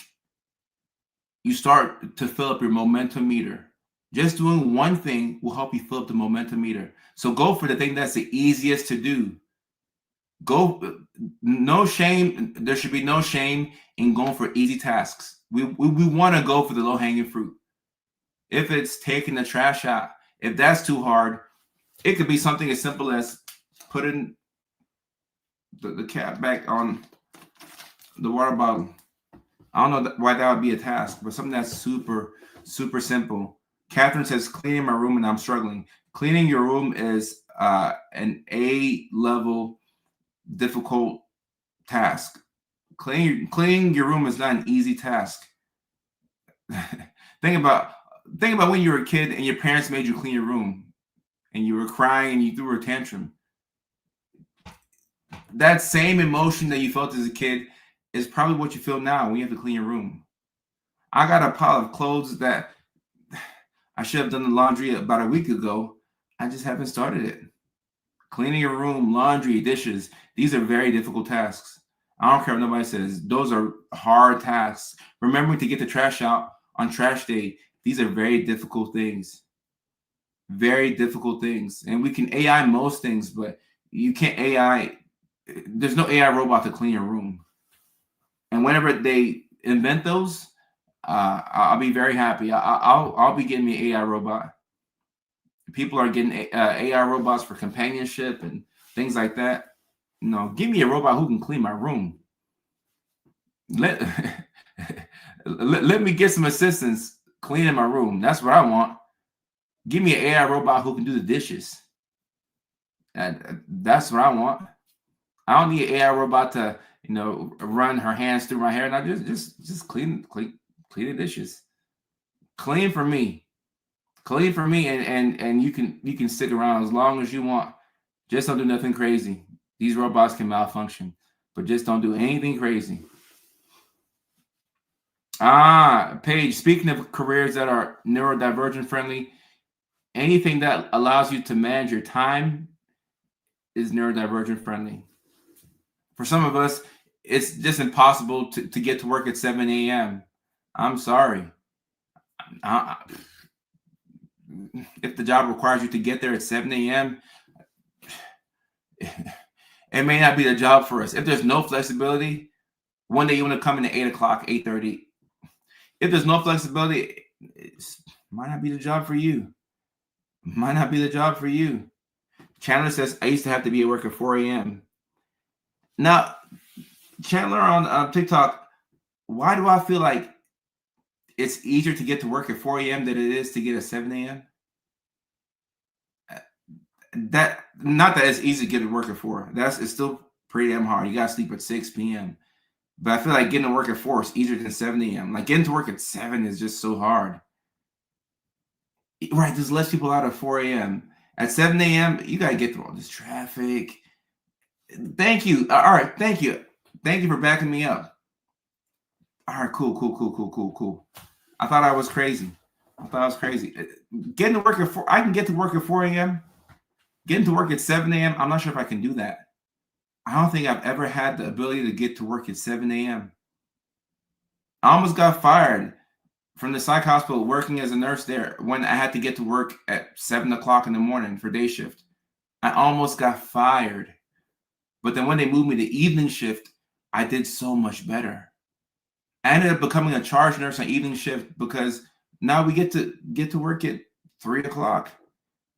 you start to fill up your momentum meter. Just doing one thing will help you fill up the momentum meter. So go for the thing that's the easiest to do. No shame. There should be no shame in going for easy tasks. We want to go for the low-hanging fruit. If it's taking the trash out, if that's too hard, It could be something as simple as putting the cap back on the water bottle. I don't know why that would be a task, but something that's super, super simple. Catherine says, cleaning my room and I'm struggling. Cleaning your room is an A-level difficult task. Cleaning your room is not an easy task. Think about when you were a kid and your parents made you clean your room and you were crying and you threw a tantrum. That same emotion that you felt as a kid is probably what you feel now when you have to clean your room. I got a pile of clothes that I should have done the laundry about a week ago. I just haven't started it. Cleaning your room, laundry, dishes, these are very difficult tasks. I don't care what nobody says. Those are hard tasks. Remembering to get the trash out on trash day, these are very difficult things. Very difficult things. And we can AI most things, but you can't AI. There's no AI robot to clean your room. And whenever they invent those, I'll be very happy. I'll be getting me an AI robot. People are getting AI robots for companionship and things like that. No, give me a robot who can clean my room. Let let me get some assistance cleaning my room. That's what I want. Give me an AI robot who can do the dishes. That's what I want. I don't need an AI robot to, run her hands through my hair. Not just clean the dishes. Clean for me. Clean for me, and you can stick around as long as you want. Just don't do nothing crazy. These robots can malfunction, but just don't do anything crazy. Paige, speaking of careers that are neurodivergent friendly, anything that allows you to manage your time is neurodivergent friendly. For some of us, it's just impossible to get to work at 7 a.m. I'm sorry. If the job requires you to get there at 7 a.m., it may not be the job for us. If there's no flexibility, one day you want to come in at 8 o'clock, 8:30. If there's no flexibility, it might not be the job for you. Might not be the job for you. Chandler says, I used to have to be at work at 4 a.m. Now, Chandler on TikTok, why do I feel like it's easier to get to work at 4 a.m. than it is to get at 7 a.m.? Not that it's easy to get to work at 4. It's still pretty damn hard. You gotta sleep at 6 p.m. But I feel like getting to work at 4 is easier than 7 a.m. Like getting to work at 7 is just so hard. Right, there's less people out at 4 a.m. At 7 a.m., you gotta get through all this traffic. Thank you. All right, thank you. Thank you for backing me up. All right, cool. I thought I was crazy. Getting to work at 4, I can get to work at 4 a.m. Getting to work at 7 a.m., I'm not sure if I can do that. I don't think I've ever had the ability to get to work at 7 a.m. I almost got fired from the psych hospital working as a nurse there when I had to get to work at 7 o'clock in the morning for day shift. I almost got fired. But then when they moved me to evening shift, I did so much better. I ended up becoming a charge nurse on evening shift because now we get to work at 3 o'clock.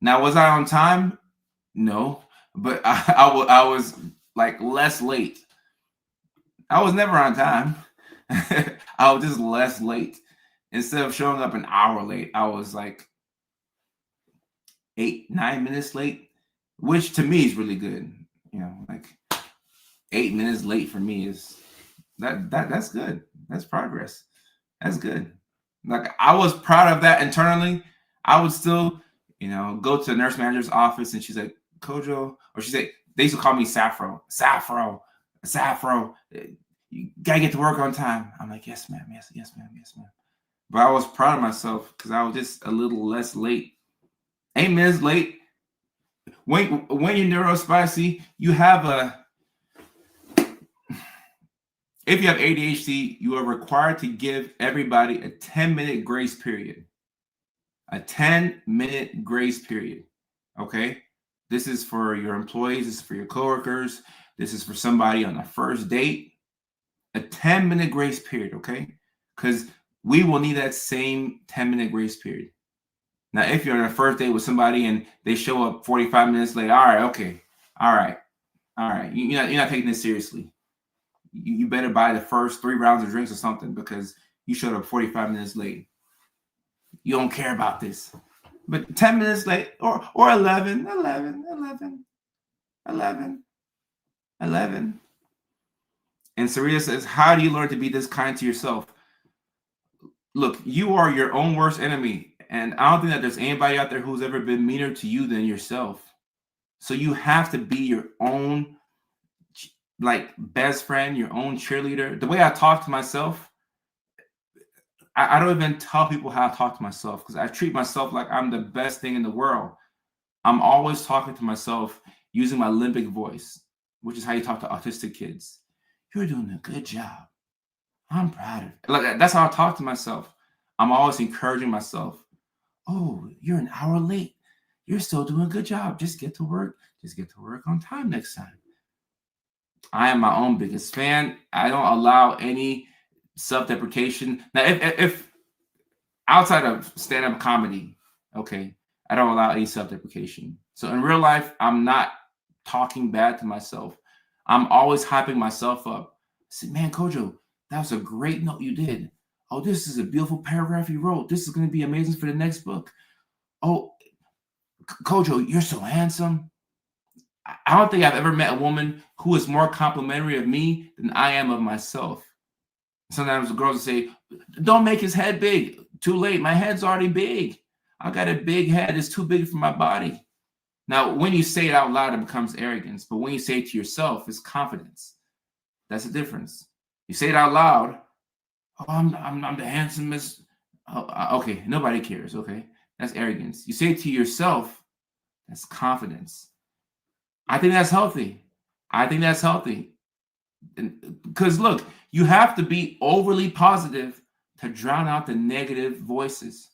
Now, was I on time? No, but I was like less late. I was never on time. I was just less late. Instead of showing up an hour late, I was like 8-9 minutes late, which to me is really good. Like 8 minutes late for me is that's good. That's progress. That's good. Like I was proud of that internally. I would still, go to the nurse manager's office and she's like, Kojo, or she said, they used to call me Sappho. You gotta get to work on time. I'm like, yes, ma'am. But I was proud of myself because I was just a little less late. 8 minutes late. When you're neurospicy, you have if you have ADHD, you are required to give everybody a 10-minute grace period. A 10-minute grace period. Okay? This is for your employees. This is for your coworkers. This is for somebody on a first date. A 10-minute grace period, okay? Because we will need that same 10-minute grace period. Now, if you're on a first date with somebody and they show up 45 minutes late, all right, okay, all right, all right, you're not taking this seriously. You better buy the first 3 rounds of drinks or something because you showed up 45 minutes late. You don't care about this. But 10 minutes late or 11. And Sarita says, how do you learn to be this kind to yourself? Look, you are your own worst enemy. And I don't think that there's anybody out there who's ever been meaner to you than yourself. So you have to be your own like best friend, your own cheerleader. The way I talk to myself, I don't even tell people how I talk to myself because I treat myself like I'm the best thing in the world. I'm always talking to myself using my limbic voice, which is how you talk to autistic kids. You're doing a good job. I'm proud of you. Like that's how I talk to myself. I'm always encouraging myself. Oh, you're an hour late. You're still doing a good job. Just get to work. Just get to work on time next time. I am my own biggest fan. I don't allow any self-deprecation. Now, if outside of stand-up comedy, okay, I don't allow any self-deprecation. So in real life, I'm not talking bad to myself. I'm always hyping myself up. I said, man, Kojo, that was a great note you did. Oh, this is a beautiful paragraph you wrote. This is going to be amazing for the next book. Oh, Kojo, you're so handsome. I don't think I've ever met a woman who is more complimentary of me than I am of myself. Sometimes the girls will say, don't make his head big. Too late. My head's already big. I got a big head. It's too big for my body. Now, when you say it out loud, it becomes arrogance. But when you say it to yourself, it's confidence. That's the difference. You say it out loud. Oh, I'm the handsomest. Oh, okay, nobody cares. Okay, that's arrogance. You say it to yourself. That's confidence. I think that's healthy. Because look, you have to be overly positive to drown out the negative voices.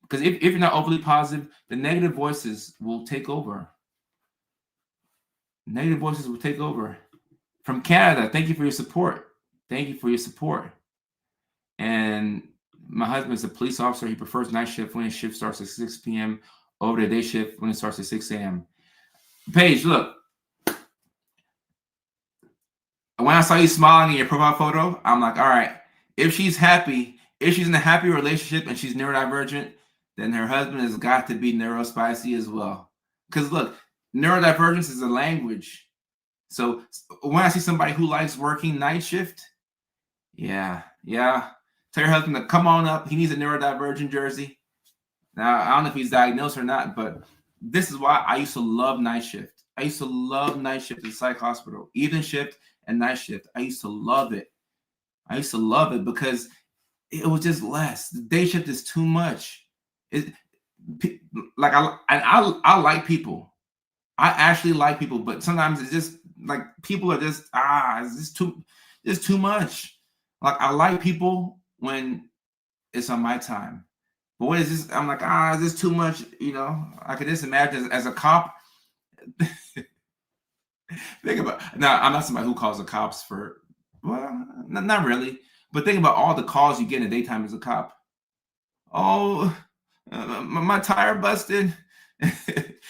Because if you're not overly positive, the negative voices will take over. Negative voices will take over. From Canada, thank you for your support. Thank you for your support. And my husband is a police officer. He prefers night shift when his shift starts at 6 p.m. over the day shift when it starts at 6 a.m. Paige, look. When I saw you smiling in your profile photo, I'm like, all right, if she's happy, if she's in a happy relationship and she's neurodivergent, then her husband has got to be neurospicy as well. Because look, neurodivergence is a language. So when I see somebody who likes working night shift, yeah. Tell your husband to come on up. He needs a neurodivergent jersey. Now, I don't know if he's diagnosed or not, but this is why I used to love night shift. I used to love night shift at the psych hospital, evening shift and night shift. I used to love it. Because it was just less. The day shift is too much. I like people. I actually like people, but sometimes it's just like people are just it's just too much. Like I like people when it's on my time. But what is this? I'm like, is this too much? I could just imagine as a cop. Think about now. I'm not somebody who calls the cops for. Well, not really. But think about all the calls you get in the daytime as a cop. Oh, my tire busted.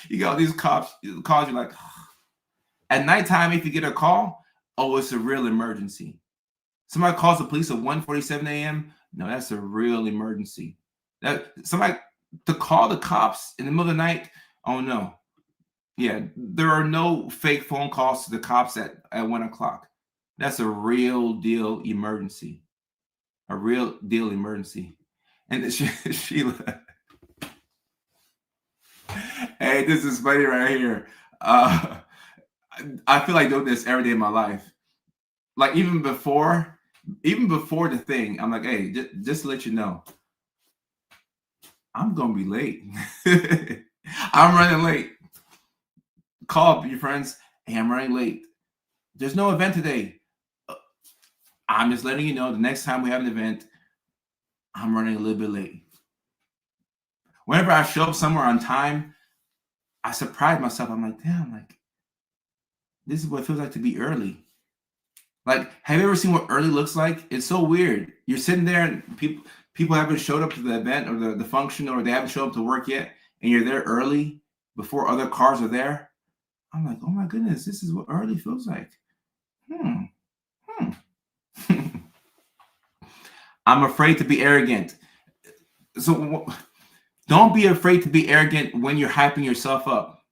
You got all these calls. You're like, at nighttime, if you get a call, it's a real emergency. Somebody calls the police at 1:47 a.m. No, that's a real emergency. Somebody to call the cops in the middle of the night. Oh no. Yeah, there are no fake phone calls to the cops at 1 o'clock. That's a real deal emergency. A real deal emergency. And Sheila. Hey, this is funny right here. I feel like doing this every day of my life. Like even before the thing, I'm like, hey, just to let you know, I'm gonna be late. I'm running late. Call up your friends. Hey, I'm running late. There's no event today. I'm just letting you know the next time we have an event, I'm running a little bit late. Whenever I show up somewhere on time, I surprise myself. I'm like, damn, this is what it feels like to be early. Like, have you ever seen what early looks like? It's so weird. You're sitting there and People haven't showed up to the event or the function, or they haven't showed up to work yet, and you're there early before other cars are there. I'm like, oh my goodness, this is what early feels like. I'm afraid to be arrogant. So don't be afraid to be arrogant when you're hyping yourself up.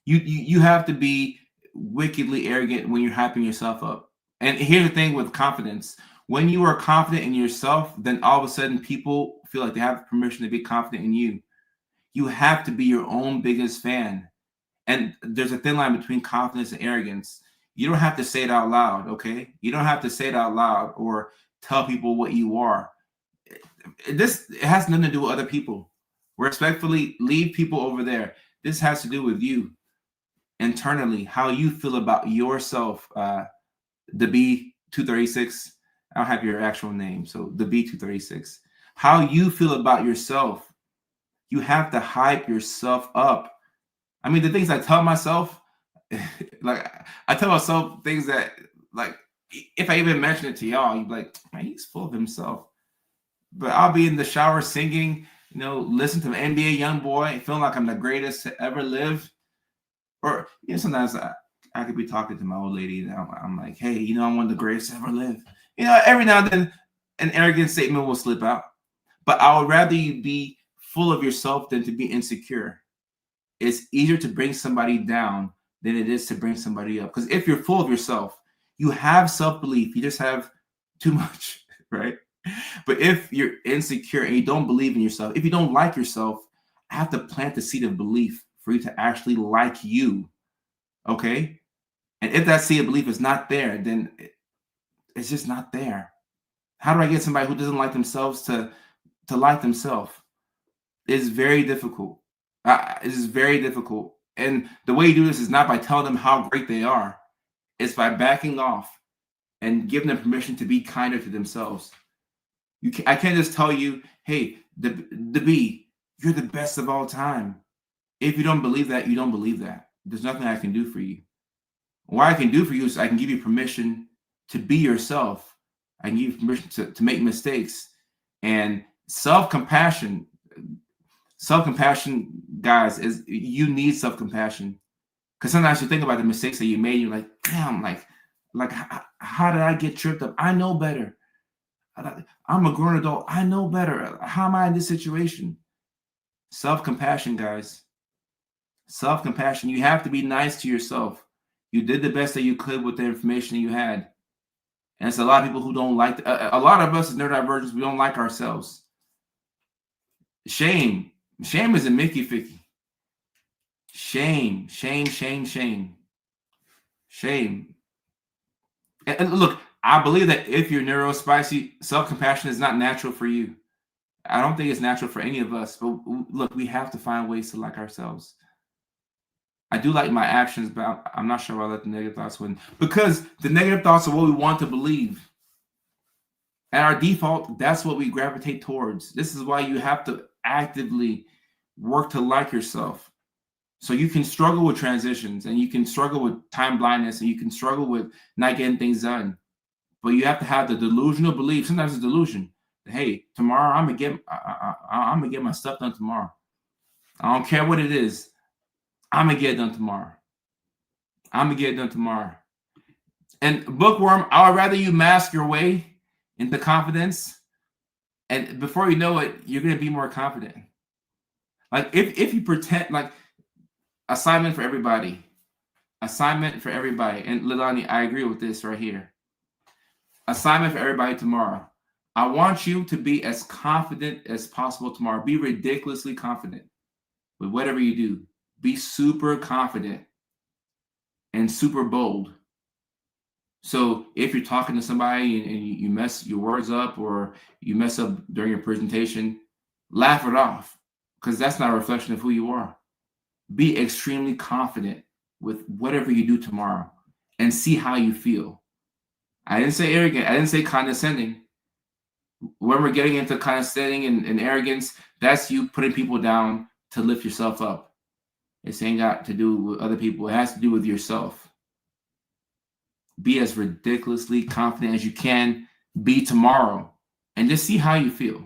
You have to be wickedly arrogant when you're hyping yourself up. And here's the thing with confidence. When you are confident in yourself, then all of a sudden people feel like they have permission to be confident in you. You have to be your own biggest fan. And there's a thin line between confidence and arrogance. You don't have to say it out loud, okay? You don't have to say it out loud or tell people what you are. It has nothing to do with other people. Respectfully, leave people over there. This has to do with you internally, how you feel about yourself. The B236. I don't have your actual name, so the B236. How you feel about yourself. You have to hype yourself up. I mean, the things I tell myself, like I tell myself things that, like, if I even mention it to y'all, you'd be like, man, he's full of himself. But I'll be in the shower singing, listen to NBA YoungBoy, feeling like I'm the greatest to ever live. Or sometimes I could be talking to my old lady, and I'm like, hey, I'm one of the greatest to ever live. Every now and then an arrogant statement will slip out. But I would rather you be full of yourself than to be insecure. It's easier to bring somebody down than it is to bring somebody up. Because if you're full of yourself, you have self-belief. You just have too much, right? But if you're insecure and you don't believe in yourself, if you don't like yourself, I have to plant the seed of belief for you to actually like you, okay? And if that seed of belief is not there, then it's just not there. How do I get somebody who doesn't like themselves to like themselves? It's very difficult. It is very difficult. And the way you do this is not by telling them how great they are. It's by backing off and giving them permission to be kinder to themselves. I can't just tell you, hey, the B, you're the best of all time. If you don't believe that, you don't believe that. There's nothing I can do for you. What I can do for you is I can give you permission to be yourself. I can give you permission to make mistakes. And self-compassion, guys, is you need self-compassion. Because sometimes you think about the mistakes that you made, you're like, damn, like how did I get tripped up? I know better. I'm a grown adult. I know better. How am I in this situation? Self-compassion, guys. Self-compassion. You have to be nice to yourself. You did the best that you could with the information you had. And it's a lot of people who don't like, a lot of us as neurodivergents, we don't like ourselves. Shame. Shame is a Mickey Ficky. Shame. And look, I believe that if you're neurospicy, self-compassion is not natural for you. I don't think it's natural for any of us. But look, we have to find ways to like ourselves. I do like my actions, but I'm not sure why I let the negative thoughts win. Because the negative thoughts are what we want to believe. At our default, that's what we gravitate towards. This is why you have to actively work to like yourself. So you can struggle with transitions, and you can struggle with time blindness, and you can struggle with not getting things done. But you have to have the delusional belief. Sometimes it's delusion. Hey, tomorrow I'm gonna get my stuff done tomorrow. I don't care what it is. I'm gonna get it done tomorrow. And bookworm, I would rather you mask your way into confidence, and before you know it, you're gonna be more confident. Like if you pretend, like, assignment for everybody. And Lilani, I agree with this right here. Assignment for everybody tomorrow. I want you to be as confident as possible tomorrow. Be ridiculously confident with whatever you do. Be super confident and super bold. So if you're talking to somebody and you mess your words up, or you mess up during your presentation, laugh it off, because that's not a reflection of who you are. Be extremely confident with whatever you do tomorrow and see how you feel. I didn't say arrogant. I didn't say condescending. When we're getting into condescending and arrogance, that's you putting people down to lift yourself up. It ain't got to do with other people. It has to do with yourself. Be as ridiculously confident as you can be tomorrow, and just see how you feel.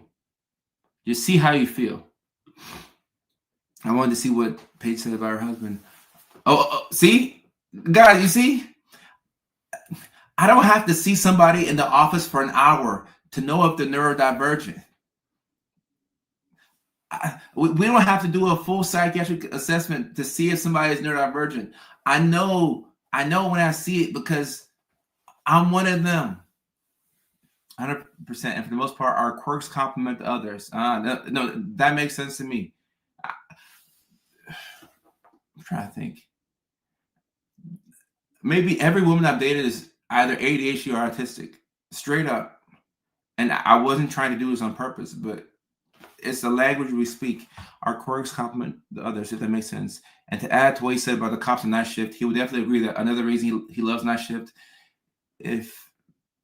Just see how you feel. I wanted to see what Paige said about her husband. See? Guys, you see? I don't have to see somebody in the office for an hour to know if they're neurodivergent. We don't have to do a full psychiatric assessment to see if somebody is neurodivergent. I know when I see it because I'm one of them. 100%. And for the most part, our quirks complement the others. No, that makes sense to me. I'm trying to think. Maybe every woman I've dated is either ADHD or autistic, straight up. And I wasn't trying to do this on purpose, but it's the language we speak. Our quirks complement the others, if that makes sense. And to add to what he said about the cops on night shift, he would definitely agree that another reason he loves night shift,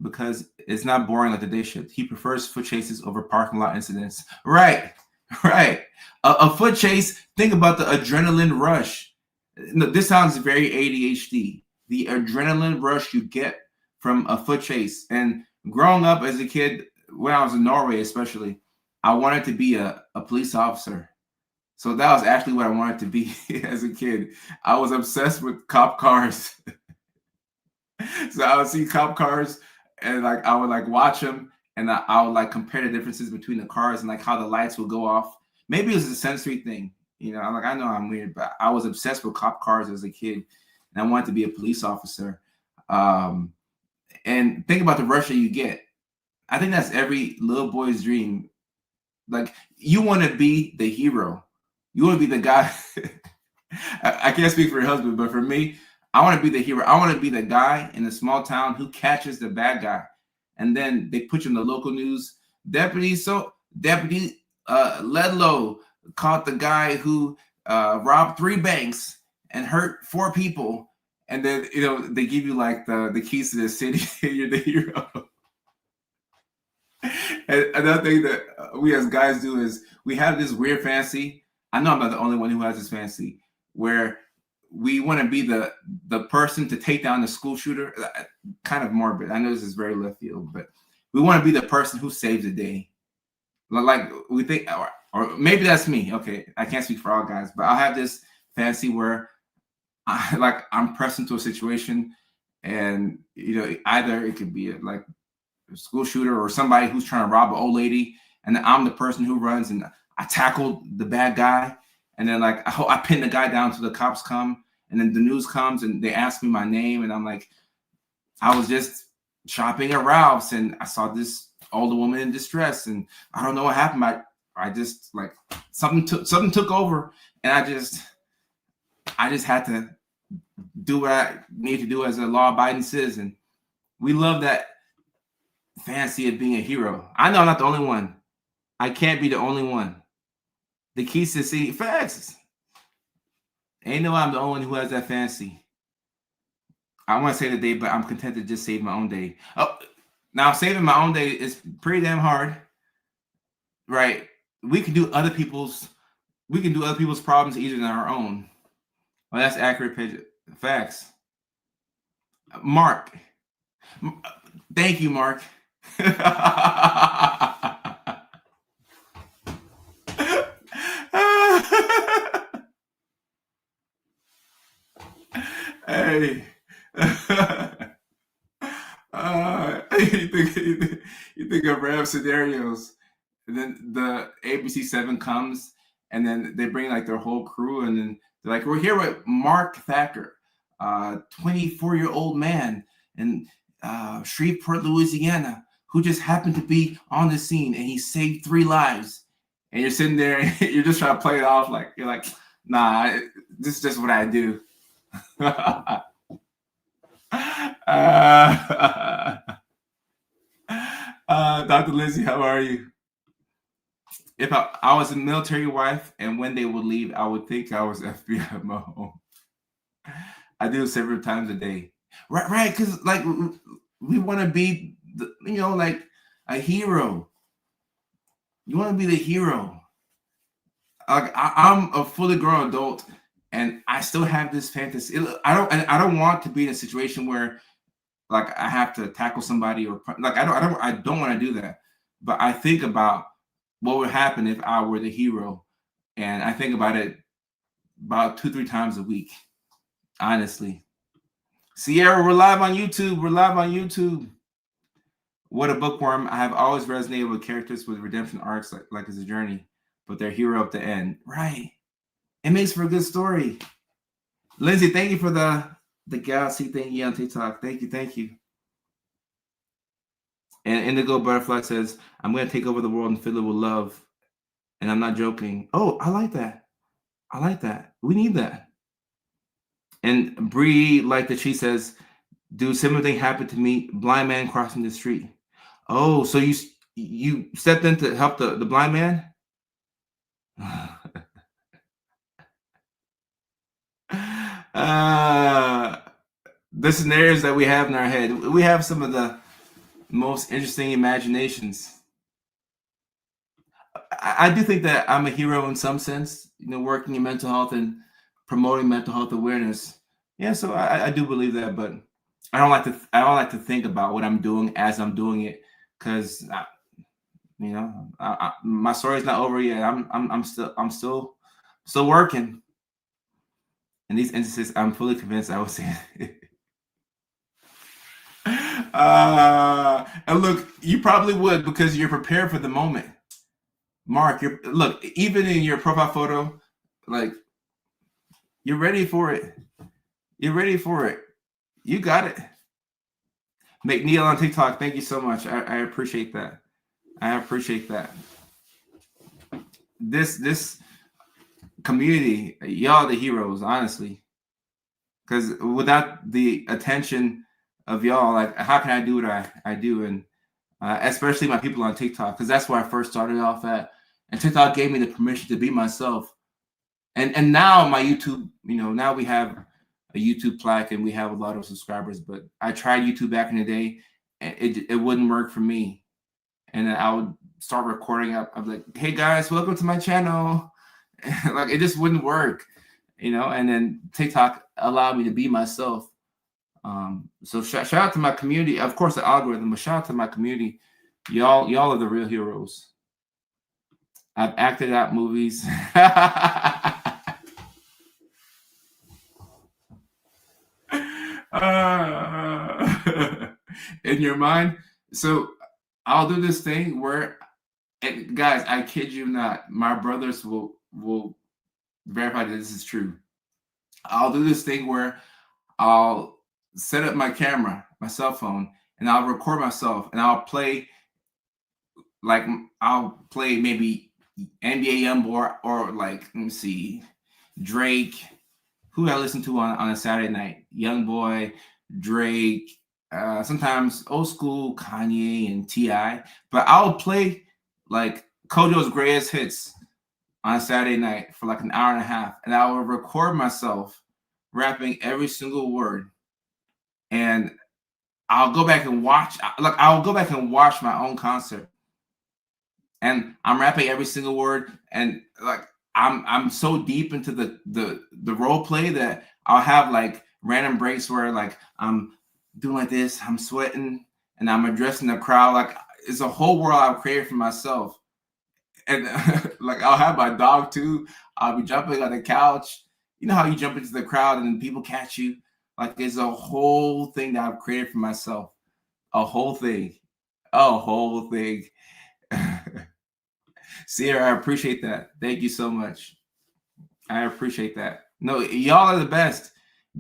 because it's not boring like the day shift. He prefers foot chases over parking lot incidents. Right. A foot chase, think about the adrenaline rush. This sounds very ADHD. The adrenaline rush you get from a foot chase. And growing up as a kid, when I was in Norway especially, I wanted to be a police officer. So that was actually what I wanted to be as a kid. I was obsessed with cop cars. So I would see cop cars and like I would like watch them, and I would like compare the differences between the cars and like how the lights would go off. Maybe it was a sensory thing. You know, I know I'm weird, but I was obsessed with cop cars as a kid, and I wanted to be a police officer. And think about the rush that you get. I think that's every little boy's dream. Like, you want to be the hero. You want to be the guy. I can't speak for your husband, but for me, I want to be the hero. I want to be the guy in a small town who catches the bad guy. And then they put you in the local news. Deputy Ledlow caught the guy who robbed 3 banks and hurt 4 people. And then, you know, they give you like the keys to the city. You're the hero. And another thing that we as guys do is we have this weird fantasy. I know I'm not the only one who has this fantasy where we want to be the person to take down the school shooter. Kind of morbid. I know this is very left field, but we want to be the person who saves the day. Like we think, or maybe that's me. Okay, I can't speak for all guys, but I'll have this fantasy where I'm pressed into a situation, and you know, either it could be like a school shooter or somebody who's trying to rob an old lady, and I'm the person who runs and I tackle the bad guy, and then like I pin the guy down till the cops come, and then the news comes and they ask me my name, and I'm like, I was just shopping at Ralph's and I saw this older woman in distress, and I don't know what happened. I just like something took over, and I just had to do what I need to do as a law-abiding citizen. We love that fantasy of being a hero. I know I'm not the only one. I can't be the only one. The keys to see facts. Ain't no I'm the only one who has that fantasy. I want to save the day, but I'm content to just save my own day. Oh, now saving my own day is pretty damn hard, right? We can do other people's problems easier than our own. Well, that's accurate, Paige. Facts. Mark. Thank you, Mark. Hey. You think of random scenarios, and then the ABC 7 comes, and then they bring like their whole crew, and then they're like, we're here with Mark Thacker, 24-year-old man in Shreveport, Louisiana, who just happened to be on the scene, and he saved 3 lives. And you're sitting there, and you're just trying to play it off like you're like, nah, this is just what I do. Dr. Lindsay, how are you? If I was a military wife, and when they would leave, I would think I was FBI Mo. I do it several times a day. Right, because like we want to be, like a hero. You want to be the hero. Like I'm a fully grown adult, and I still have this fantasy. I don't want to be in a situation where like I have to tackle somebody or like I don't want to do that. But I think about what would happen if I were the hero, and I think about it about 2-3 times a week. Honestly, Sierra, we're live on YouTube. We're live on YouTube. What a bookworm. I have always resonated with characters with redemption arcs like it's a journey, but their hero at the end. Right. It makes for a good story. Lindsay, thank you for the galaxy thingy on TikTok. Thank you, thank you. And Indigo Butterfly says, I'm going to take over the world and fill it with love. And I'm not joking. Oh, I like that. I like that. We need that. And Bree, like that, she says, do similar thing happen to me? Blind man crossing the street. Oh, so you stepped in to help the blind man? The scenarios that we have in our head. We have some of the most interesting imaginations. I do think that I'm a hero in some sense, working in mental health and promoting mental health awareness. Yeah, so I do believe that, but I don't like to think about what I'm doing as I'm doing it, because my story's not over yet. I'm still working. In these instances, I'm fully convinced I would say it. And look, you probably would, because you're prepared for the moment. Mark, look, even in your profile photo, like, you're ready for it. You're ready for it. You got it. McNeil on TikTok, thank you so much. I appreciate that. I appreciate that. This community, y'all are the heroes, honestly. Because without the attention of y'all, like, how can I do what I do? And especially my people on TikTok, because that's where I first started off at. And TikTok gave me the permission to be myself. And now my YouTube, now we have a YouTube plaque and we have a lot of subscribers. But I tried YouTube back in the day, and it wouldn't work for me. And then I would start recording up. I'm like, hey guys, welcome to my channel. Like, it just wouldn't work, And then TikTok allowed me to be myself. So shout out to my community. Of course, the algorithm, but shout out to my community. Y'all are the real heroes. I've acted out movies. In your mind. So I'll do this thing where, and guys, I kid you not, my brothers will verify that this is true. I'll do this thing where I'll set up my camera, my cell phone, and I'll record myself, and I'll play maybe NBA Youngboy, or like, let me see, Drake. Who I listen to on a Saturday night? Youngboy, Drake, sometimes old school Kanye and T.I. But I'll play like Kojo's greatest hits on a Saturday night for like an hour and a half, and I will record myself rapping every single word, and I'll go back and watch. I'll go back and watch my own concert, and I'm rapping every single word, and like, I'm so deep into the role play that I'll have like random breaks where like I'm doing like this, I'm sweating, and I'm addressing the crowd. Like, it's a whole world I've created for myself. And like, I'll have my dog too. I'll be jumping on the couch. You know how you jump into the crowd and then people catch you? Like, it's a whole thing that I've created for myself. A whole thing. A whole thing. Sierra, I appreciate that. Thank you so much. I appreciate that. No, y'all are the best.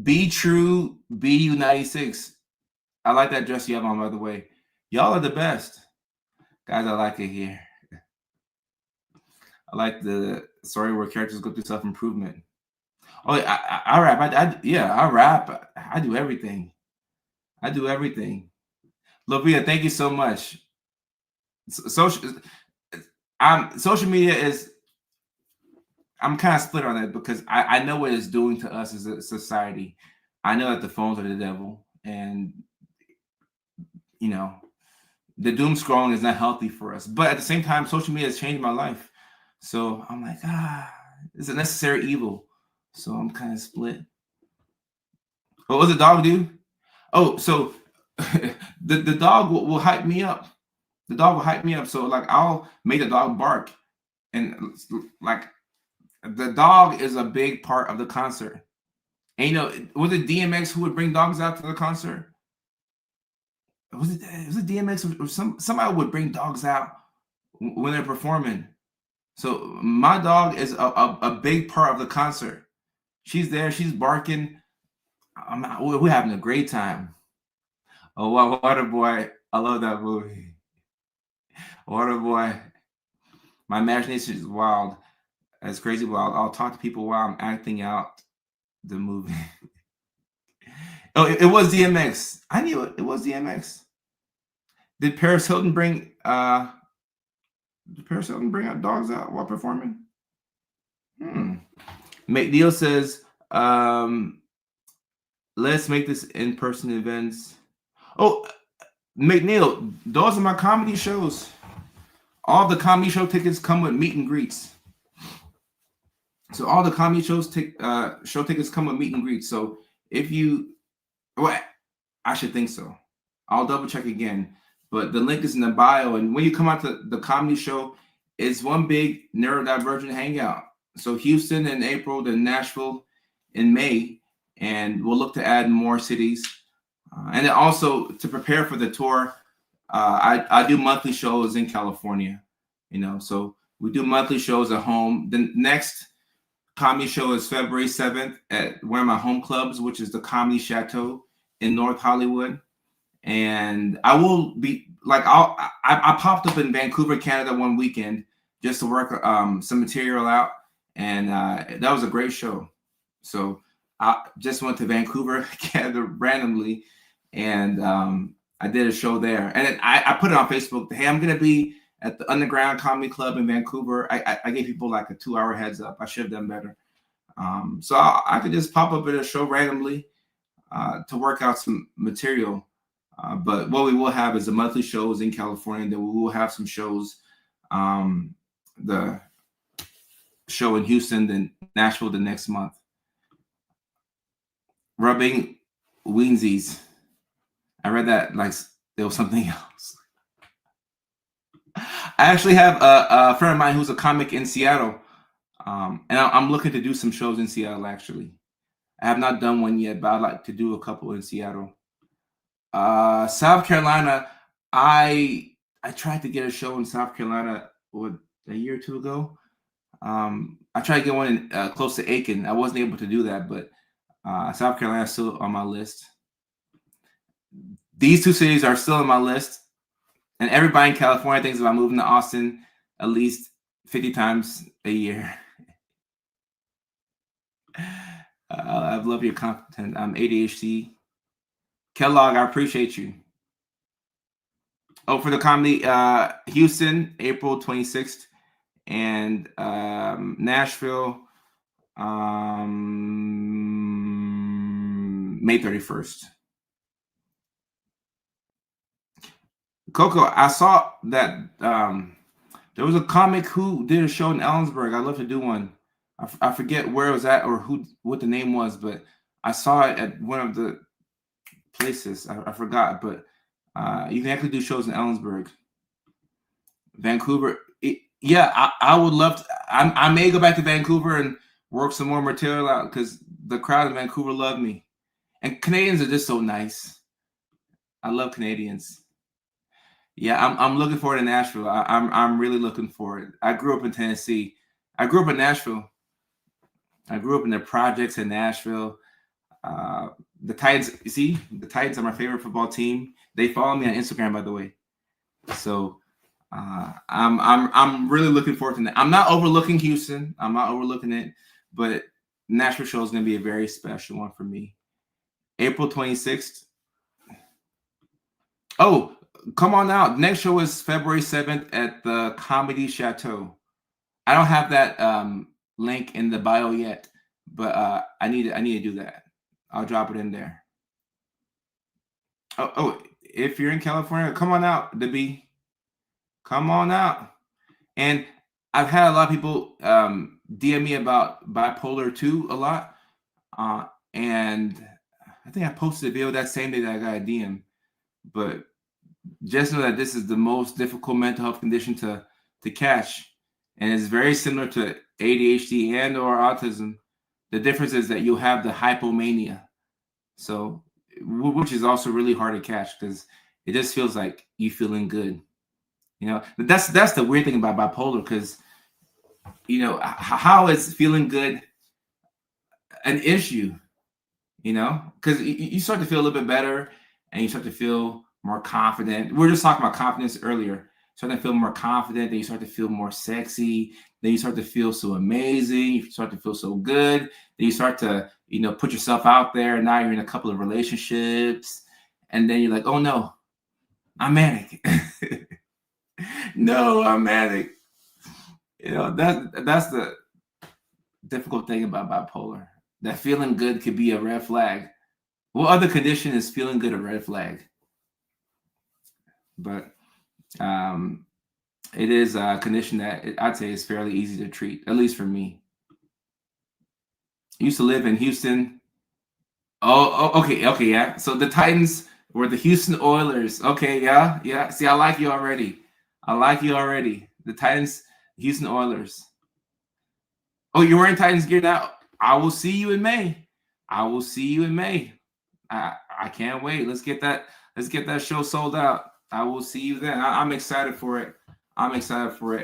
Be true, BU96. I like that dress you have on, by the way. Y'all are the best. Guys, I like it here. I like the story where characters go through self-improvement. Oh, I rap. I rap. I do everything. I do everything. Lovia, thank you so much. Social media is, I'm kind of split on it, because I know what it's doing to us as a society. I know that the phones are the devil, and the doom scrolling is not healthy for us. But at the same time, social media has changed my life. So I'm like, it's a necessary evil. So I'm kind of split. What was the dog do? Oh, so the dog will hype me up. The dog will hype me up. So like I'll make the dog bark, and like the dog is a big part of the concert. And was it DMX who would bring dogs out to the concert? Was it DMX or somebody would bring dogs out when they're performing? So my dog is a big part of the concert. She's there. She's barking. We're having a great time. Oh, Waterboy. I love that movie. Waterboy. My imagination is wild. It's crazy wild. I'll talk to people while I'm acting out the movie. Oh, it was DMX. I knew it. It was DMX. Did Paris Hilton bring out dogs out while performing? McNeil says, let's make this in-person events. Oh, McNeil, those are my comedy shows. All the comedy show tickets come with meet and greets. So all the comedy show tickets come with meet and greets. So if you, well, I should think so. I'll double check again. But the link is in the bio. And when you come out to the comedy show, it's one big neurodivergent hangout. So Houston in April, then Nashville in May. And we'll look to add more cities. And then also to prepare for the tour, I do monthly shows in California. So we do monthly shows at home. The next comedy show is February 7th at one of my home clubs, which is the Comedy Chateau in North Hollywood. And I will be like, I popped up in Vancouver, Canada one weekend just to work some material out. And that was a great show. So I just went to Vancouver, Canada randomly. And I did a show there. And I put it on Facebook. Hey, I'm going to be at the Underground Comedy Club in Vancouver. I gave people like a 2-hour heads up. I should have done better. So I could just pop up at a show randomly to work out some material. But what we will have is the monthly shows in California. And then we will have some shows, the show in Houston, then Nashville the next month. Rubbing Weensies. I read that like there was something else. I actually have a friend of mine who's a comic in Seattle. And I'm looking to do some shows in Seattle, actually. I have not done one yet, but I'd like to do a couple in Seattle. South Carolina, I tried to get a show in South Carolina a year or two ago. I tried to get one close to Aiken. I wasn't able to do that, but South Carolina is still on my list. These two cities are still on my list. And everybody in California thinks about moving to Austin at least 50 times a year. I love your content. I'm ADHD. Kellogg, I appreciate you. Oh, for the comedy, Houston, April 26th, and Nashville, May 31st. Coco, I saw that there was a comic who did a show in Ellensburg. I'd love to do one. I forget where it was at or what the name was, but I saw it at one of the places. I forgot, but you can actually do shows in Ellensburg. Vancouver. I would love to. I may go back to Vancouver and work some more material out because the crowd in Vancouver love me. And Canadians are just so nice. I love Canadians. Yeah, I'm looking forward to Nashville. I'm really looking forward. I grew up in Tennessee. I grew up in Nashville. I grew up in the projects in Nashville. The Titans. You see, the Titans are my favorite football team. They follow me on Instagram, by the way. So I'm really looking forward to that. I'm not overlooking Houston. I'm not overlooking it, but Nashville show is going to be a very special one for me. April 26th. Oh, come on out. Next show is February 7th at the Comedy Chateau. I don't have that link in the bio yet, but I need to do that. I'll drop it in there. Oh, if you're in California, come on out, DeB. Come on out. And I've had a lot of people DM me about Bipolar 2 a lot. And I think I posted a video that same day that I got a DM. But just know that this is the most difficult mental health condition to catch, and it's very similar to ADHD and or autism. The difference is that you'll have the hypomania, so which is also really hard to catch because it just feels like you feeling good. But that's the weird thing about bipolar, because how is feeling good an issue? Because you start to feel a little bit better, and you start to feel more confident. We were just talking about confidence earlier. Start to feel more confident, then you start to feel more sexy, then you start to feel so amazing, you start to feel so good, then you start to put yourself out there. Now you're in a couple of relationships, and then you're like, oh no, I'm manic. No, I'm manic. That's the difficult thing about bipolar. That feeling good could be a red flag. What other condition is feeling good a red flag? But it is a condition that I'd say is fairly easy to treat, at least for me. I used to live in Houston. Oh, okay, yeah. So the Titans were the Houston Oilers. Okay, yeah. See, I like you already. The Titans, Houston Oilers. Oh, you're wearing Titans gear now? I will see you in May. I can't wait. Let's get that show sold out. I will see you then. I'm excited for it.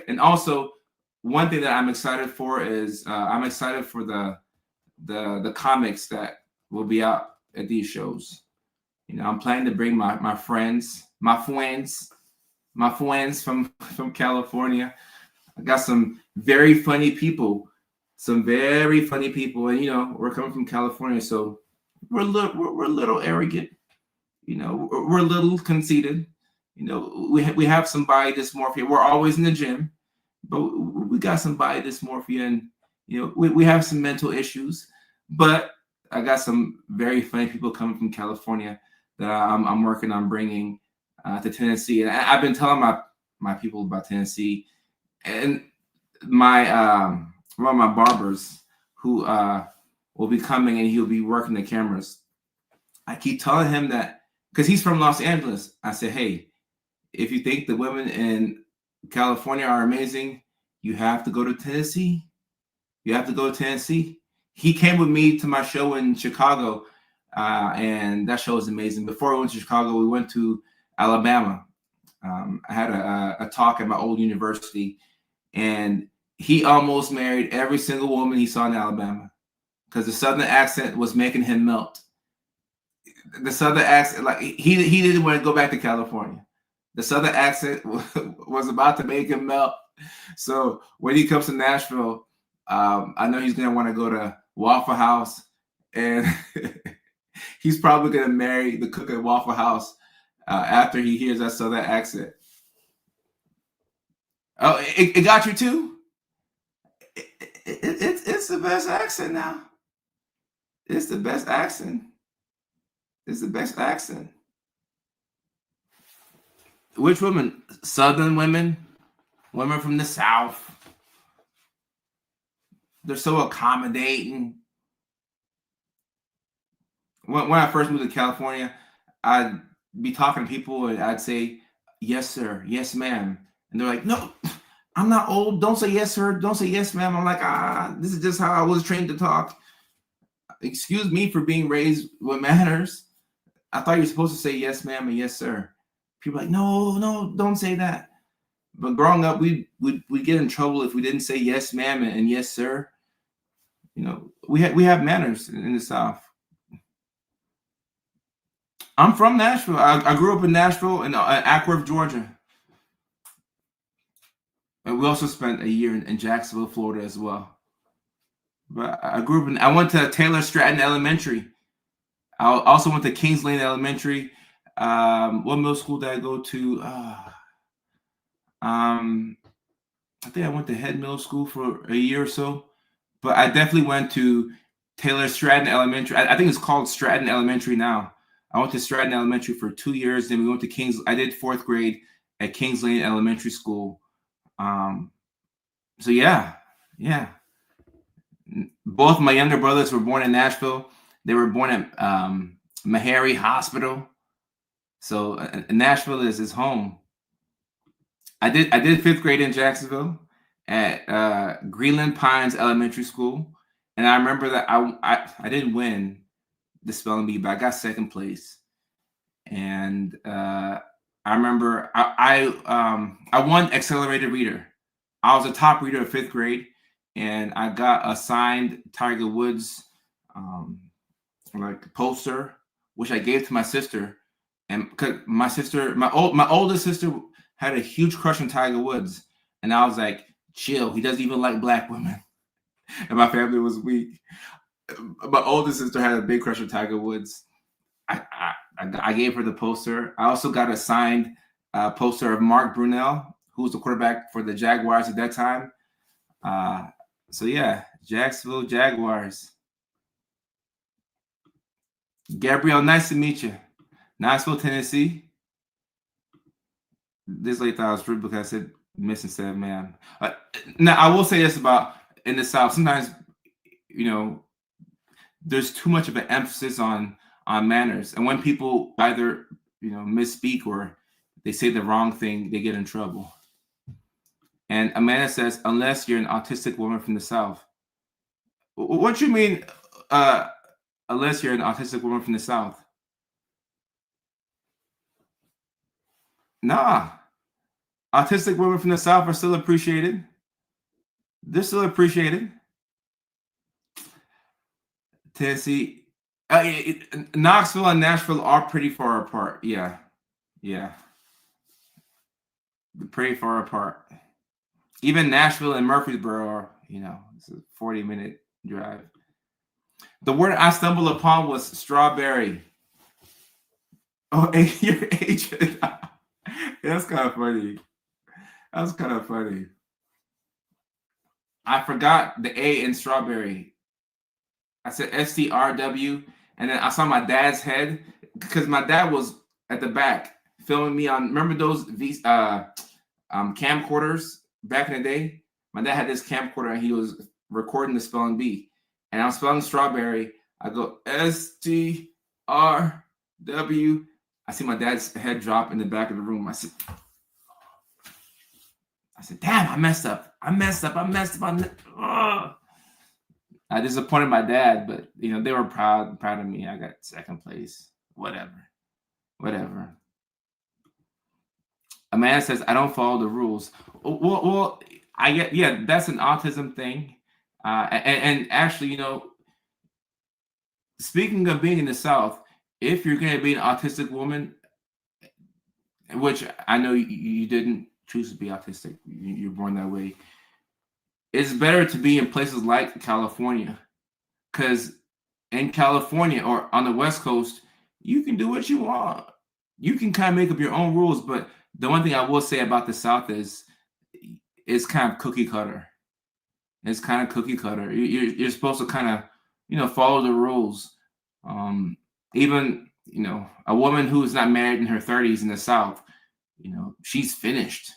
And also, one thing that I'm excited for is I'm excited for the comics that will be out at these shows. I'm planning to bring my friends from California. I got some very funny people, and we're coming from California, so we're a little arrogant. We're a little conceited. We have some body dysmorphia. We're always in the gym, but we got some body dysmorphia, and we have some mental issues. But I got some very funny people coming from California that I'm working on bringing to Tennessee, and I've been telling my people about Tennessee, and my one of my barbers who will be coming, and he'll be working the cameras. I keep telling him that, because he's from Los Angeles. I said, hey, if you think the women in California are amazing, you have to go to Tennessee. He came with me to my show in Chicago, and that show was amazing. Before we went to Chicago, we went to Alabama. I had a talk at my old university, and he almost married every single woman he saw in Alabama because the Southern accent was making him melt. The Southern accent, like he didn't want to go back to California. The Southern accent was about to make him melt. So when he comes to Nashville, I know he's going to want to go to Waffle House, and he's probably going to marry the cook at Waffle House after he hears that Southern accent. Oh, it got you too? It's the best accent now. It's the best accent. Which women? Southern women from the South. They're so accommodating. When I first moved to California, I'd be talking to people and I'd say, yes, sir, yes, ma'am. And they're like, no, I'm not old. Don't say yes, sir. Don't say yes, ma'am. I'm like, this is just how I was trained to talk. Excuse me for being raised with manners. I thought you were supposed to say yes, ma'am, and yes, sir. People are like, no, don't say that. But growing up, we'd get in trouble if we didn't say yes, ma'am, and yes, sir. We have manners in the South. I'm from Nashville. I grew up in Nashville and Ackworth, Georgia. And we also spent a year in Jacksonville, Florida as well. But I went to Taylor Stratton Elementary. I also went to Kings Lane Elementary. What middle school did I go to? I think I went to Head Middle School for a year or so. But I definitely went to Taylor Stratton Elementary. I think it's called Stratton Elementary now. I went to Stratton Elementary for 2 years. Then we went to Kings. I did 4th grade at Kings Lane Elementary School. So yeah. Both my younger brothers were born in Nashville. They were born at Meharry Hospital. So Nashville is home. I did fifth grade in Jacksonville at Greenland Pines Elementary School, and I remember that I didn't win the spelling bee, but I got second place. And I remember I won accelerated reader. I was a top reader of fifth grade, and I got a signed Tiger Woods like poster, which I gave to my sister. And because my sister, my oldest sister, had a huge crush on Tiger Woods, and I was like, "Chill, he doesn't even like black women." And my family was weak. My oldest sister had a big crush on Tiger Woods. I gave her the poster. I also got a signed poster of Mark Brunell, who was the quarterback for the Jaguars at that time. So yeah, Jacksonville Jaguars. Gabrielle, nice to meet you. Nashville, Tennessee. This lady thought I was rude because I said miss instead of ma'am. Now I will say this about in the South. Sometimes, there's too much of an emphasis on manners, and when people either misspeak or they say the wrong thing, they get in trouble. And Amanda says, unless you're an autistic woman from the South. What you mean, unless you're an autistic woman from the South? Nah. Autistic women from the South are still appreciated. They're still appreciated. Tennessee, Knoxville and Nashville are pretty far apart. Yeah. Pretty far apart. Even Nashville and Murfreesboro are, it's a 40-minute drive. The word I stumbled upon was strawberry. Oh, your age. That's kind of funny. I forgot the A in strawberry. I said STRW, and then I saw my dad's head because my dad was at the back filming me on. Remember those camcorders back in the day? My dad had this camcorder and he was recording the spelling bee, and I was spelling strawberry. I go STRW. I see my dad's head drop in the back of the room. I said, damn, I messed up. I disappointed my dad, but they were proud of me. I got second place. Whatever. Amanda says, I don't follow the rules. Well, I get, that's an autism thing. And actually, speaking of being in the South, if you're going to be an autistic woman, which I know you didn't choose to be autistic, you're born that way, it's better to be in places like California, because in California or on the West Coast, you can do what you want. You can kind of make up your own rules, but the one thing I will say about the South is it's kind of cookie cutter. It's kind of cookie cutter. You're supposed to kind of, follow the rules. Even, a woman who is not married in her 30s in the South, she's finished.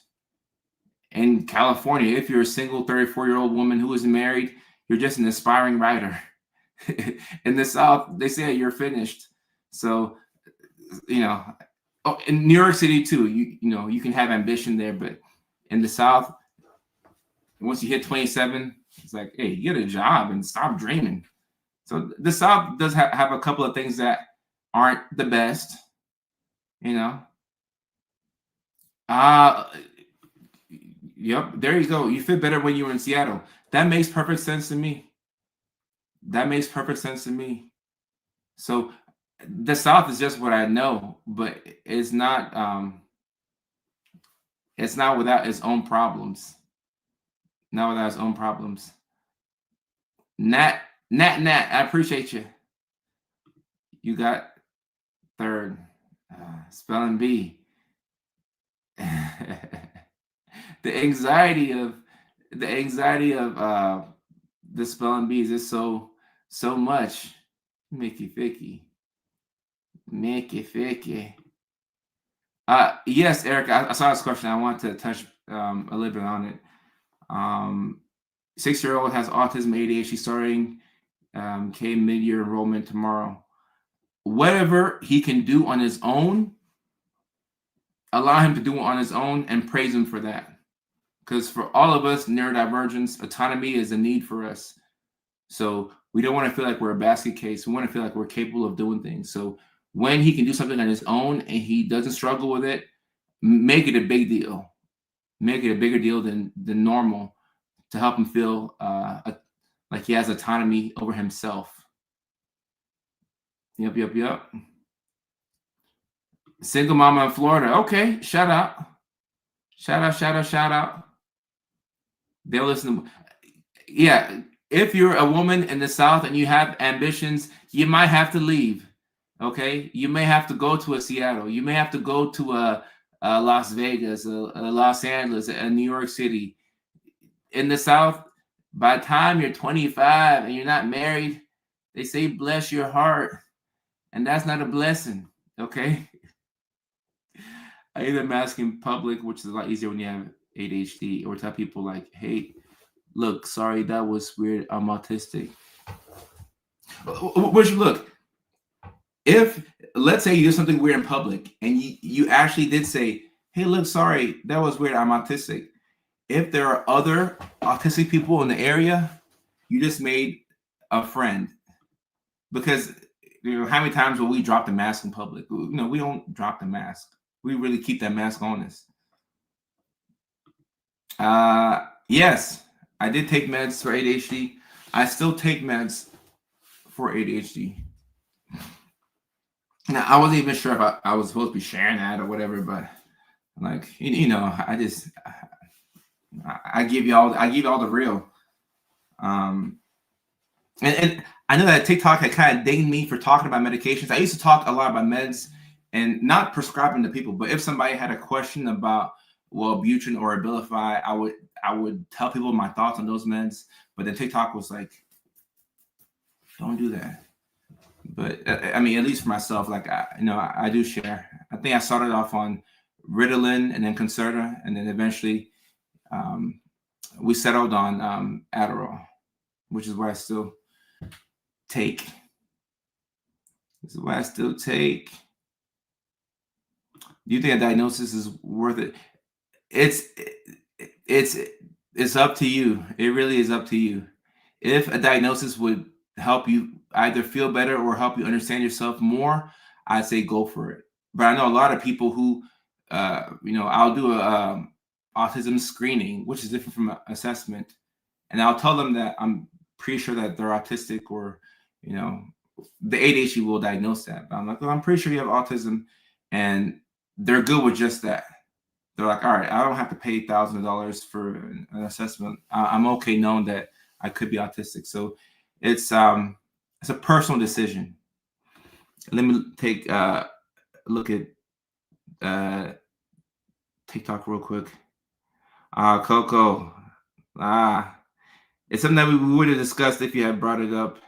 In California, if you're a single 34-year-old woman who isn't married, you're just an aspiring writer. In the South, they say you're finished. So, in New York City too, you can have ambition there, but in the South, once you hit 27, it's like, hey, you get a job and stop dreaming. So the South does have a couple of things that aren't the best, Yep, there you go. You fit better when you were in Seattle. That makes perfect sense to me. So the South is just what I know, but it's not without its own problems. Nat, I appreciate you. You got third. Spelling bee. The anxiety of the spelling bees is so much. Mickey Ficky. Yes, Eric, I saw this question. I want to touch a little bit on it. 6-year-old has autism, ADHD, starting mid-year enrollment tomorrow. Whatever he can do on his own, allow him to do it on his own and praise him for that. Because for all of us neurodivergents, autonomy is a need for us. So we don't want to feel like we're a basket case. We want to feel like we're capable of doing things. So when he can do something on his own and he doesn't struggle with it, make it a big deal. Make it a bigger deal than normal to help him feel like he has autonomy over himself. Yep. Single mama in Florida. Okay, shout out. Shout out. They'll listen to, yeah, if you're a woman in the South and you have ambitions, you might have to leave. Okay, you may have to go to a Seattle. You may have to go to a Las Vegas, a Los Angeles, a New York City. In the South, by the time you're 25 and you're not married, they say bless your heart, and that's not a blessing. Okay, I either mask in public, which is a lot easier when you have ADHD, or tell people like, hey, look, sorry, that was weird. I'm autistic. Which, look, if let's say you do something weird in public and you actually did say, hey, look, sorry, that was weird. I'm autistic. If there are other autistic people in the area, you just made a friend. Because how many times will we drop the mask in public? We don't drop the mask. We really keep that mask on us. Yes, I did take meds for ADHD. I still take meds for ADHD. Now, I wasn't even sure if I was supposed to be sharing that or whatever, but like, I give you all the real. And I know that TikTok had kind of dinged me for talking about medications. I used to talk a lot about meds and not prescribing to people, but if somebody had a question about Wellbutrin or Abilify, I would tell people my thoughts on those meds. But then TikTok was like, don't do that. But I mean, at least for myself, like I do share. I think I started off on Ritalin and then Concerta, and then eventually we settled on Adderall, which is what I still take. This is what I still take. Do you think a diagnosis is worth it? It's up to you. It really is up to you. If a diagnosis would help you either feel better or help you understand yourself more, I'd say go for it. But I know a lot of people who, I'll do a autism screening, which is different from an assessment, and I'll tell them that I'm pretty sure that they're autistic, or the ADHD will diagnose that. But I'm like, well, I'm pretty sure you have autism, and they're good with just that. They're like, all right, I don't have to pay $1,000 for an assessment. I'm okay knowing that I could be autistic. So it's a personal decision. Let me take a look at TikTok real quick. Coco. It's something that we would have discussed if you had brought it up.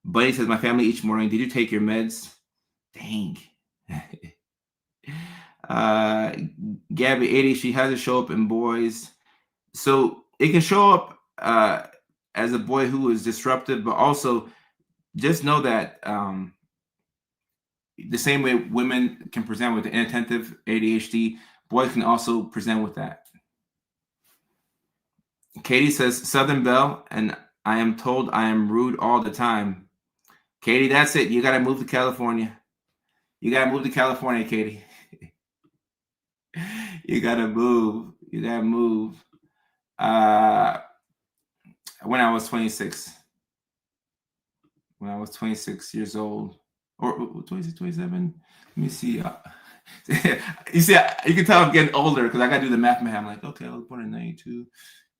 Buddy says, my family each morning, did you take your meds? Dang. Gabby, ADHD has to show up in boys. So it can show up as a boy who is disruptive, but also just know that the same way women can present with the inattentive ADHD, boys can also present with that. Katie says, Southern Belle, and I am told I am rude all the time. Katie, that's it. You got to move to California. You got to move to California, Katie. You got to move. You got to move. When I was 26. When I was 26 years old. Or 26, 27? Let me see. You see, you can tell I'm getting older because I got to do the math. I'm like, okay, I was born in 92.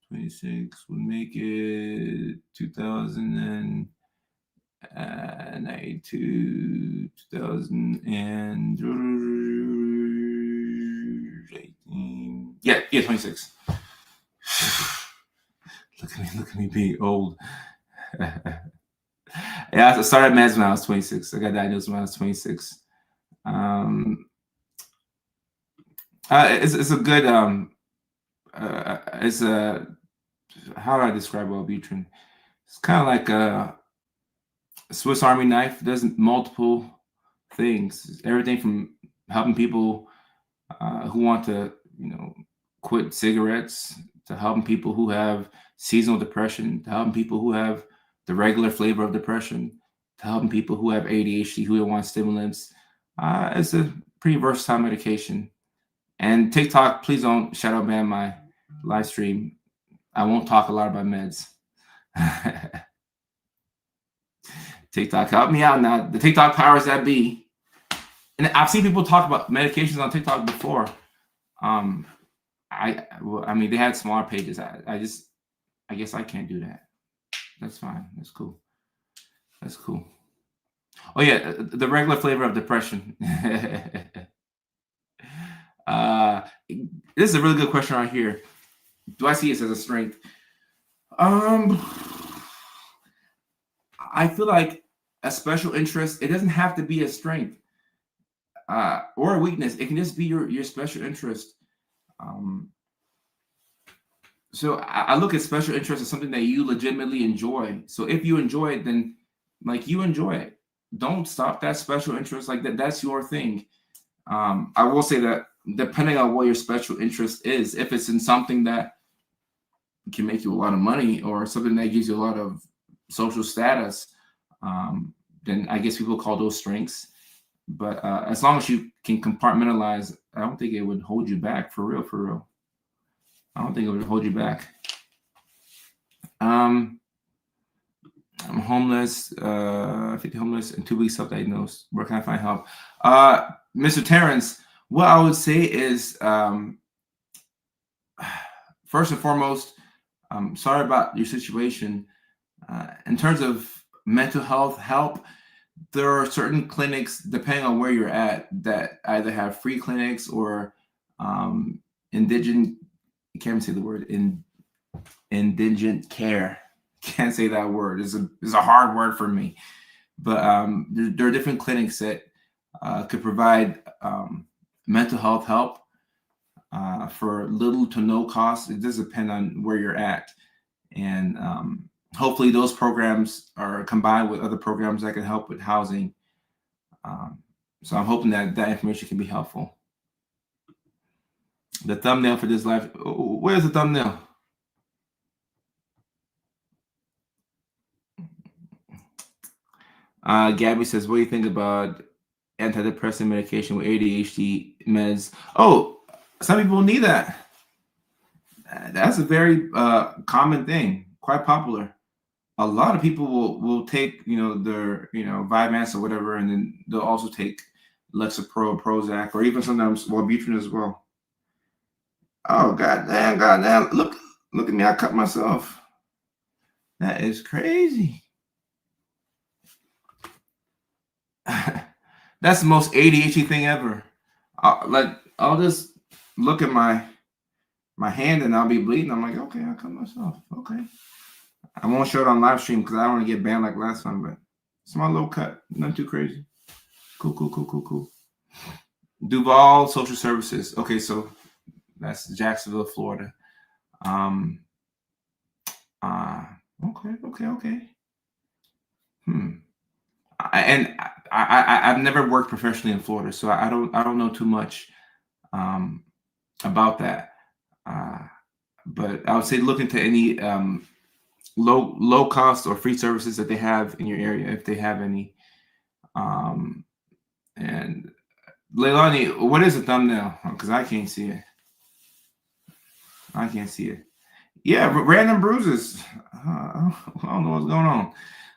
26 would make it 2092, 2018. Yeah, 26. Look at me being old. Yeah, I started meds when I was 26. I got diagnosed when I was 26. It's a good it's a, how do I describe Wellbutrin? It's kind of like a Swiss Army knife. It does multiple things. Everything from helping people who want to, quit cigarettes, to helping people who have seasonal depression, to helping people who have the regular flavor of depression, to helping people who have ADHD who want stimulants. It's a pretty versatile medication. And TikTok, please don't shadow ban my live stream. I won't talk a lot about meds. TikTok, help me out now. The TikTok powers that be. And I've seen people talk about medications on TikTok before. I mean, they had smaller pages. I guess I can't do that. That's fine. That's cool. That's cool. Oh yeah, the regular flavor of depression. This is a really good question right here. Do I see this as a strength? I feel like a special interest, it doesn't have to be a strength or a weakness. It can just be your special interest. So I look at special interest as something that you legitimately enjoy. So if you enjoy it, then like you enjoy it. Don't stop that special interest. Like that's your thing. I will say that depending on what your special interest is, if it's in something that can make you a lot of money or something that gives you a lot of social status, then I guess people call those strengths. But as long as you can compartmentalize, I don't think it would hold you back for real, for real. I don't think it would hold you back. I'm homeless, 50 homeless, and 2 weeks self-diagnosed. Where can I find help? Mr. Terrence, what I would say is, first and foremost, I'm sorry about your situation. In terms of mental health help, there are certain clinics, depending on where you're at, that either have free clinics or indigent, you can't even say the word, indigent care. Can't say that word. It's a hard word for me. But there are different clinics that could provide mental health help for little to no cost. It does depend on where you're at. And hopefully those programs are combined with other programs that can help with housing. So I'm hoping that information can be helpful. The thumbnail for this live, where's the thumbnail? Gabby says, what do you think about antidepressant medication with ADHD meds? Oh, some people need that. That's a very common thing, quite popular. A lot of people will take, their, Vyvanse or whatever, and then they'll also take Lexapro, Prozac, or even sometimes Wellbutrin as well. Oh, goddamn! Look at me! I cut myself. That is crazy. That's the most ADHD thing ever. I'll just look at my hand and I'll be bleeding. I'm like, okay, I cut myself. Okay. I won't show it on live stream because I don't want to get banned like last time, but small little cut, nothing too crazy. Cool. Duval Social Services. Okay, so that's Jacksonville, Florida. Okay. And I've never worked professionally in Florida, so I don't know too much about that. But I would say look into any low cost or free services that they have in your area, if they have any. And Leilani, what is the thumbnail? Because I can't see it. Yeah, random bruises. I don't know what's going on. All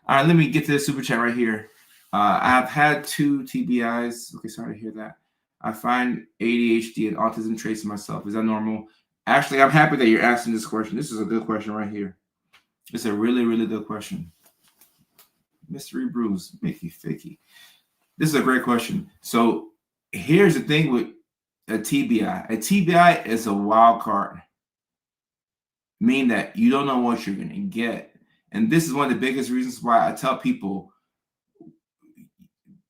right, let me get to the super chat right here. I've had 2 TBIs. Okay, sorry to hear that. I find ADHD and autism traits in myself. Is that normal? Actually, I'm happy that you're asking this question. This is a good question right here. It's a really, really good question. Mystery bruise, Mickey Ficky. This is a great question. So here's the thing with a TBI. A TBI is a wild card, meaning that you don't know what you're going to get. And this is one of the biggest reasons why I tell people,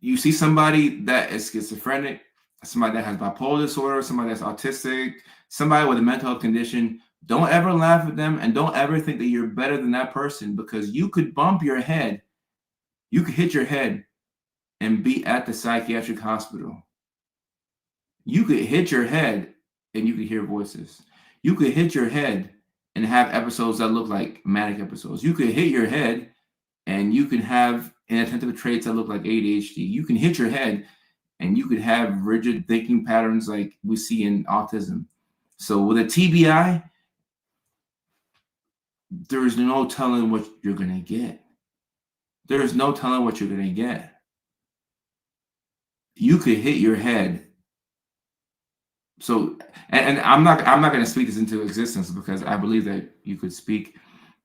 you see somebody that is schizophrenic, somebody that has bipolar disorder, somebody that's autistic, somebody with a mental health condition, don't ever laugh at them and don't ever think that you're better than that person, because you could bump your head, you could hit your head and be at the psychiatric hospital. You could hit your head and you could hear voices. You could hit your head and have episodes that look like manic episodes. You could hit your head and you can have inattentive traits that look like ADHD. You can hit your head and you could have rigid thinking patterns like we see in autism. So with a TBI, there is no telling what you're going to get. There is no telling what you're going to get. You could hit your head. So, and I'm not going to speak this into existence because I believe that you could speak,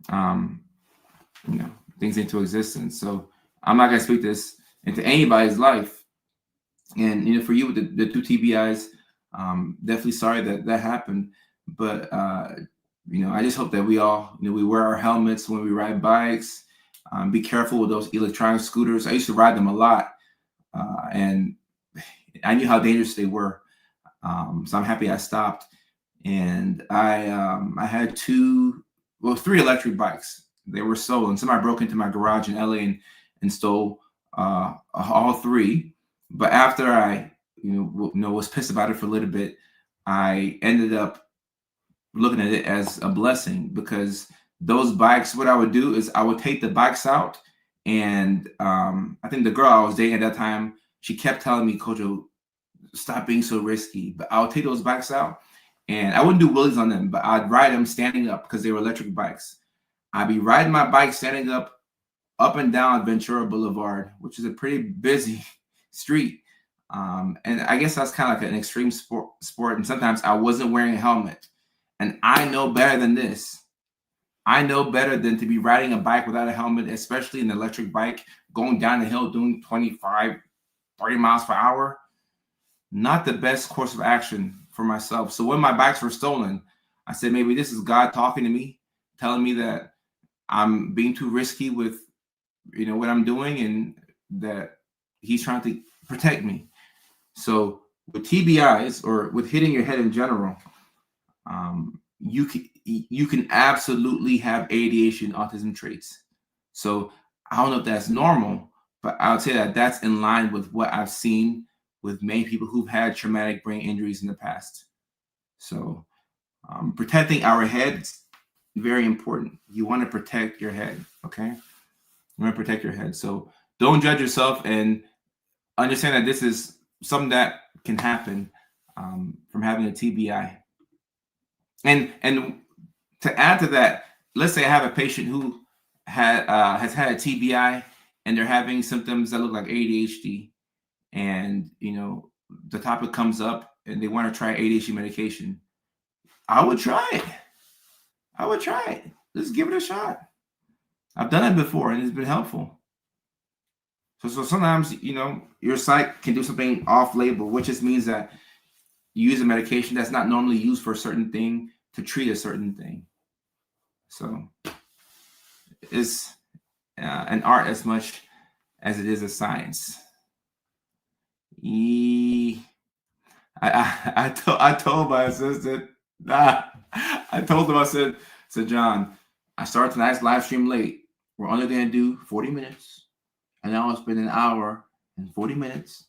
things into existence. So I'm not going to speak this into anybody's life. And for you with the two TBIs, definitely sorry that happened. But I just hope that we all, we wear our helmets when we ride bikes. Be careful with those electronic scooters. I used to ride them a lot, and I knew how dangerous they were. So I'm happy I stopped. And I had three electric bikes. They were stolen. Somebody broke into my garage in LA and stole all three. But after I, was pissed about it for a little bit, I ended up looking at it as a blessing because those bikes, what I would do is I would take the bikes out. And I think the girl I was dating at that time, she kept telling me, Kojo, stop being so risky. But I would take those bikes out and I wouldn't do wheelies on them, but I'd ride them standing up because they were electric bikes. I'd be riding my bike standing up and down Ventura Boulevard, which is a pretty busy street. And I guess that's kind of like an extreme sport. And sometimes I wasn't wearing a helmet. And I know better than this. I know better than to be riding a bike without a helmet, especially an electric bike, going down the hill doing 25, 30 miles per hour. Not the best course of action for myself. So when my bikes were stolen, I said, maybe this is God talking to me, telling me that I'm being too risky with, what I'm doing and that he's trying to protect me. So with TBIs or with hitting your head in general, you can absolutely have ADHD and autism traits. So I don't know if that's normal, but I would say that that's in line with what I've seen with many people who've had traumatic brain injuries in the past. So protecting our heads, very important. You want to protect your head, okay? You want to protect your head. So don't judge yourself and understand that this is something that can happen from having a TBI. And to add to that, let's say I have a patient who has had a TBI and they're having symptoms that look like ADHD. And, the topic comes up and they want to try ADHD medication. I would try it. Let's give it a shot. I've done it before and it's been helpful. So sometimes, your site can do something off label, which just means that you use a medication that's not normally used for a certain thing to treat a certain thing. So it's an art as much as it is a science. I told my assistant, I told him, I said, John, I started tonight's live stream late. We're only going to do 40 minutes. And now it's been an hour and 40 minutes.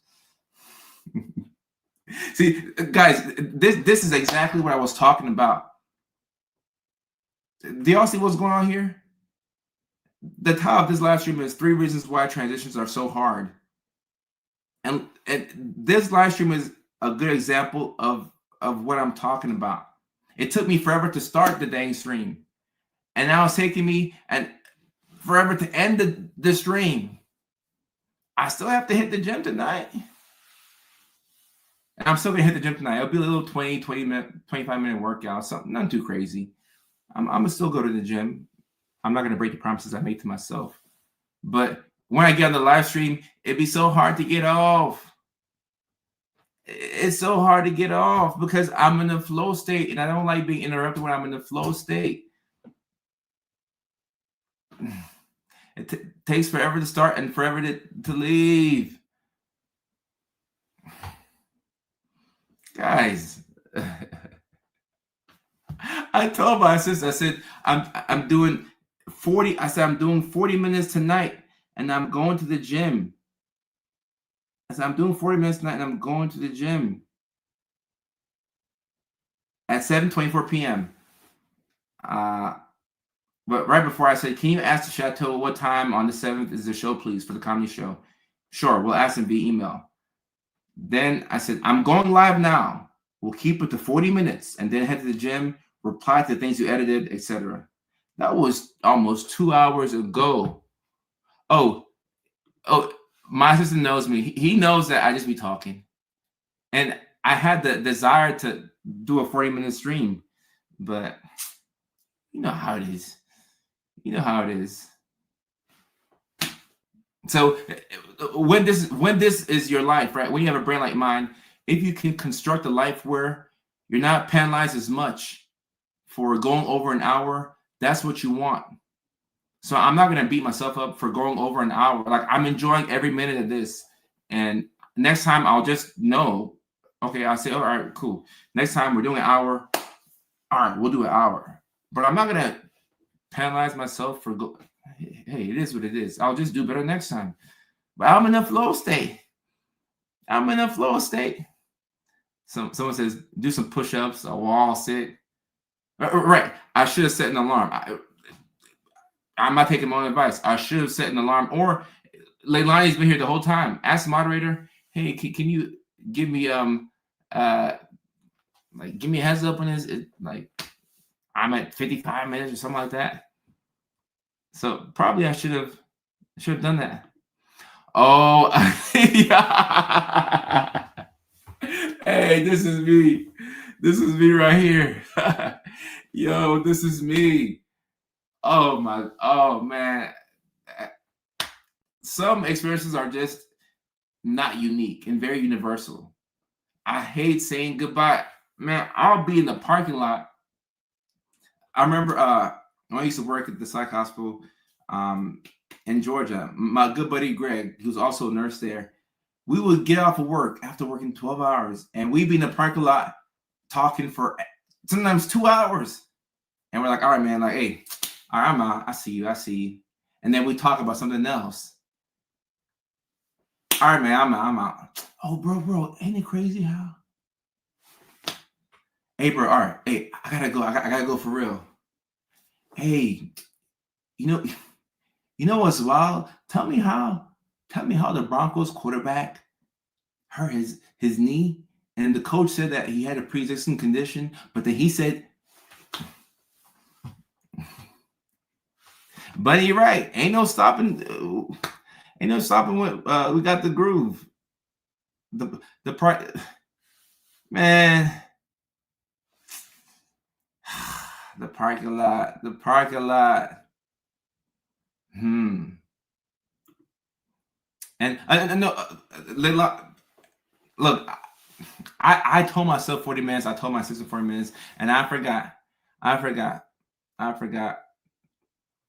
See, guys, this is exactly what I was talking about. Do y'all see what's going on here? The title of this live stream is 3 reasons why transitions are so hard. And this live stream is a good example of what I'm talking about. It took me forever to start the dang stream. And now it's taking me and forever to end the stream. I still have to hit the gym tonight. And I'm still going to hit the gym tonight. It'll be a little 25-minute workout, something not too crazy. I'm going to still go to the gym. I'm not going to break the promises I made to myself. But when I get on the live stream, it'd be so hard to get off. It's so hard to get off because I'm in the flow state and I don't like being interrupted when I'm in the flow state. It takes forever to start and forever to leave. Guys, I told my sister, I said, I'm doing 40. I said, I'm doing 40 minutes tonight and I'm going to the gym. I said, I'm doing 40 minutes tonight and I'm going to the gym. at 7:24 p.m. But right before I said, can you ask the Chateau what time on the 7th is the show, please, for the comedy show? Sure, we'll ask them via email. Then I said, I'm going live now. We'll keep it to 40 minutes and then head to the gym, reply to the things you edited, etc. That was almost 2 hours ago. Oh, my assistant knows me. He knows that I just be talking. And I had the desire to do a 40-minute stream, but you know how it is. You know how it is. So when this is your life, right? When you have a brain like mine, if you can construct a life where you're not penalized as much for going over an hour, that's what you want. So I'm not going to beat myself up for going over an hour. Like, I'm enjoying every minute of this. And next time I'll just know, okay, I'll say, all right, cool. Next time we're doing an hour. All right, we'll do an hour. But I'm not going to penalize myself for hey, it is what it is. I'll just do better next time. But I'm in a flow state. Someone says, do some push-ups, a wall sit. Right. I should have set an alarm. I'm not taking my own advice. I should have set an alarm. Or Leilani's been here the whole time. Ask the moderator, hey, can you give me give me a heads up on this? Like, I'm at 55 minutes or something like that. So probably I should have done that. Oh, yeah. Hey, this is me. This is me right here. Yo, this is me. Oh man. Some experiences are just not unique and very universal. I hate saying goodbye. Man, I'll be in the parking lot. I remember when I used to work at the psych hospital in Georgia. My good buddy Greg, who's also a nurse there, we would get off of work after working 12 hours, and we'd be in the parking lot talking for sometimes 2 hours. And we're like, all right, man, like, hey, all right, I'm out. I see you. And then we talk about something else. All right, man, I'm out. Oh, bro, ain't it crazy how? Hey, bro, all right. Hey, I gotta go. I gotta go for real. Hey, you know what's wild? Tell me how the Broncos quarterback hurt his knee, and the coach said that he had a pre-existing condition, but then he said, buddy, you're right. Ain't no stopping when we got the groove. The part, man. The parking lot. And no, look, I told myself 40 minutes. I told my sister 40 minutes, and I forgot.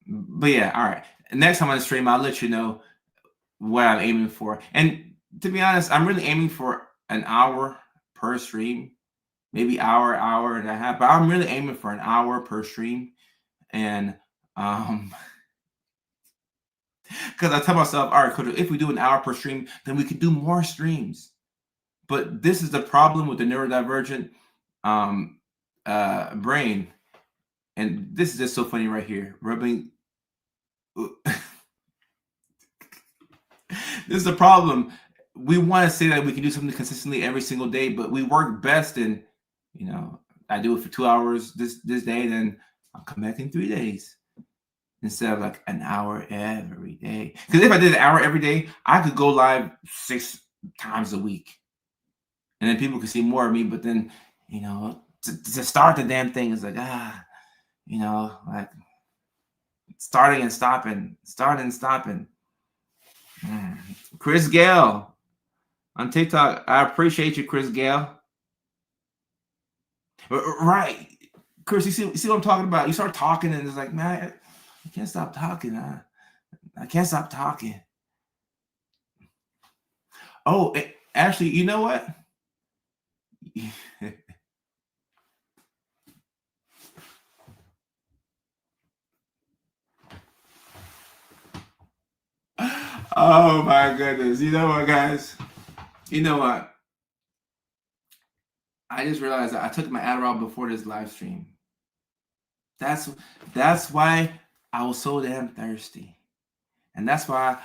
But yeah, all right. Next time on the stream, I'll let you know what I'm aiming for. And to be honest, I'm really aiming for an hour per stream, maybe hour and a half. But I'm really aiming for an hour per stream, and because I tell myself, all right, coach, if we do an hour per stream, then we could do more streams. But this is the problem with the neurodivergent brain. And this is just so funny right here. Rubbing. This is the problem. We want to say that we can do something consistently every single day, but we work best in, I do it for 2 hours this day, then I'll come back in 3 days. Instead of like an hour every day. Because if I did an hour every day, I could go live 6 times a week. And then people could see more of me. But then, to start the damn thing is like, like starting and stopping. Chris Gale on TikTok. I appreciate you, Chris Gale. Right. Chris, you see what I'm talking about? You start talking and it's like, man, I can't stop talking. I can't stop talking. Oh, actually, you know what? Oh my goodness. You know what, guys? You know what? I just realized that I took my Adderall before this live stream. That's why I was so damn thirsty. And that's why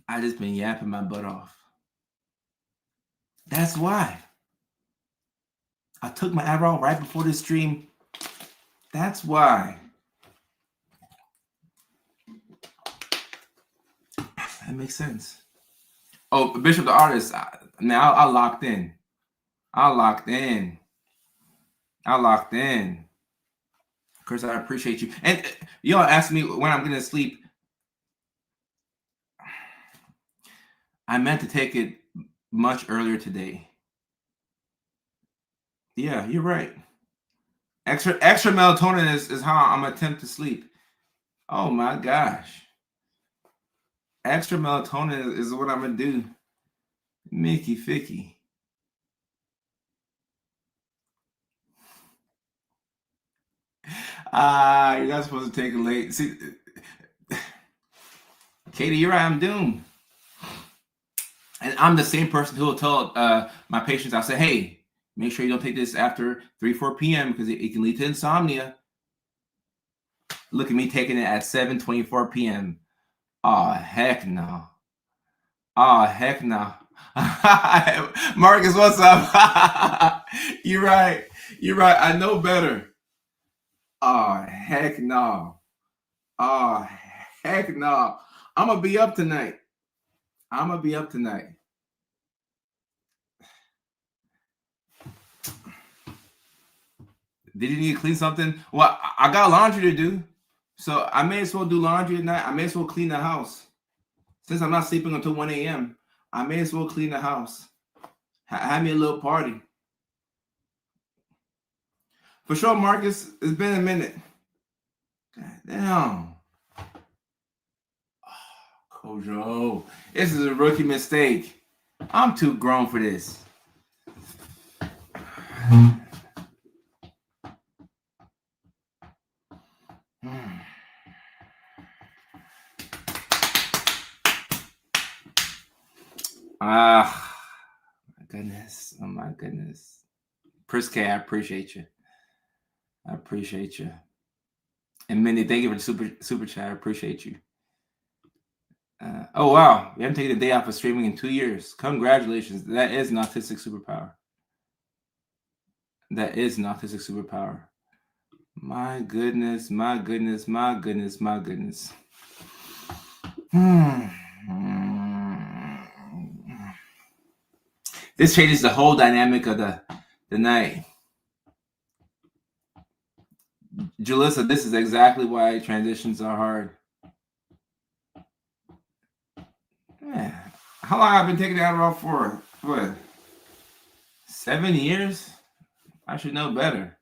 I just been yapping my butt off. That's why. I took my Adderall right before this stream. That's why. That makes sense. Oh, Bishop the Artist. Now I locked in. I locked in. Chris, I appreciate you. And y'all asked me when I'm going to sleep. I meant to take it much earlier today. Yeah, you're right. Extra melatonin is how I'm attempt to sleep. Oh my gosh. Extra melatonin is what I'm gonna do. Mickey Ficky. You're not supposed to take it late. See, Katie, you're right, I'm doomed. And I'm the same person who will tell my patients, I'll say, hey, make sure you don't take this after 3-4 p.m. because it can lead to insomnia. Look at me taking it at 7:24 p.m. Oh, heck no. Oh, heck no. Marcus, what's up? You're right. I know better. Oh, heck no. Oh, heck no. I'm going to be up tonight. Did you need to clean something? Well, I got laundry to do. So I may as well do laundry at night. I may as well clean the house. Since I'm not sleeping until 1 a.m., I may as well clean the house. Have me a little party. For sure, Marcus. It's been a minute. God damn. Oh, Kojo. This is a rookie mistake. I'm too grown for this. My goodness. Oh, my goodness. Priske, I appreciate you. And Minnie, thank you for the super chat. I appreciate you. Oh, wow. We haven't taken a day off of streaming in 2 years. Congratulations. That is an autistic superpower. My goodness. This changes the whole dynamic of the night. Julissa, this is exactly why transitions are hard. Yeah. How long have I been taking Adderall for? What? 7 years? I should know better.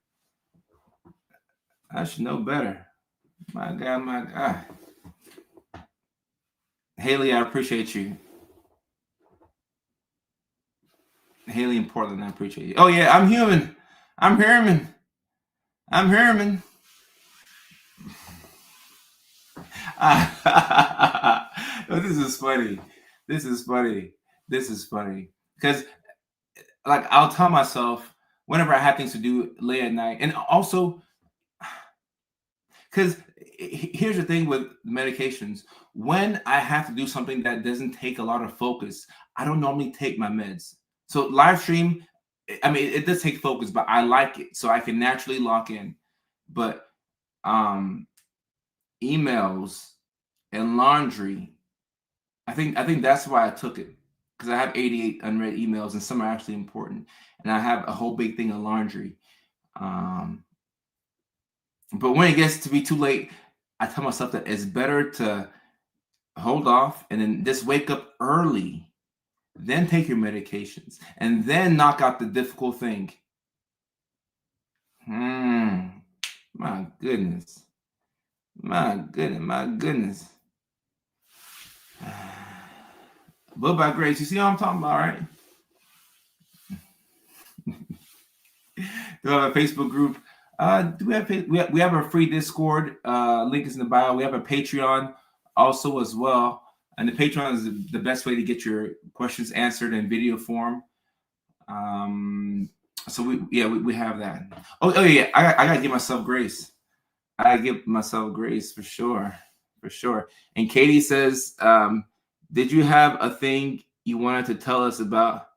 My God. Haley, I appreciate you. Haley in Portland, I appreciate you. Oh, yeah, I'm human. I'm Herman. This is funny. Because, like, I'll tell myself whenever I have things to do late at night. And also, because here's the thing with medications. When I have to do something that doesn't take a lot of focus, I don't normally take my meds. So live stream, I mean, it does take focus, but I like it. So I can naturally lock in. But emails and laundry, I think that's why I took it. Because I have 88 unread emails and some are actually important. And I have a whole big thing of laundry. But when it gets to be too late, I tell myself that it's better to hold off and then just wake up early, then take your medications, and then knock out the difficult thing. My goodness. Book by Grace. You see what I'm talking about, right? Do I have a Facebook group? We have a free Discord. Link is in the bio. We have a Patreon also as well. And the Patreon is the best way to get your questions answered in video form. So we have that. Oh yeah, I gotta give myself grace. I give myself grace for sure, for sure. And Katie says, "Did you have a thing you wanted to tell us about?"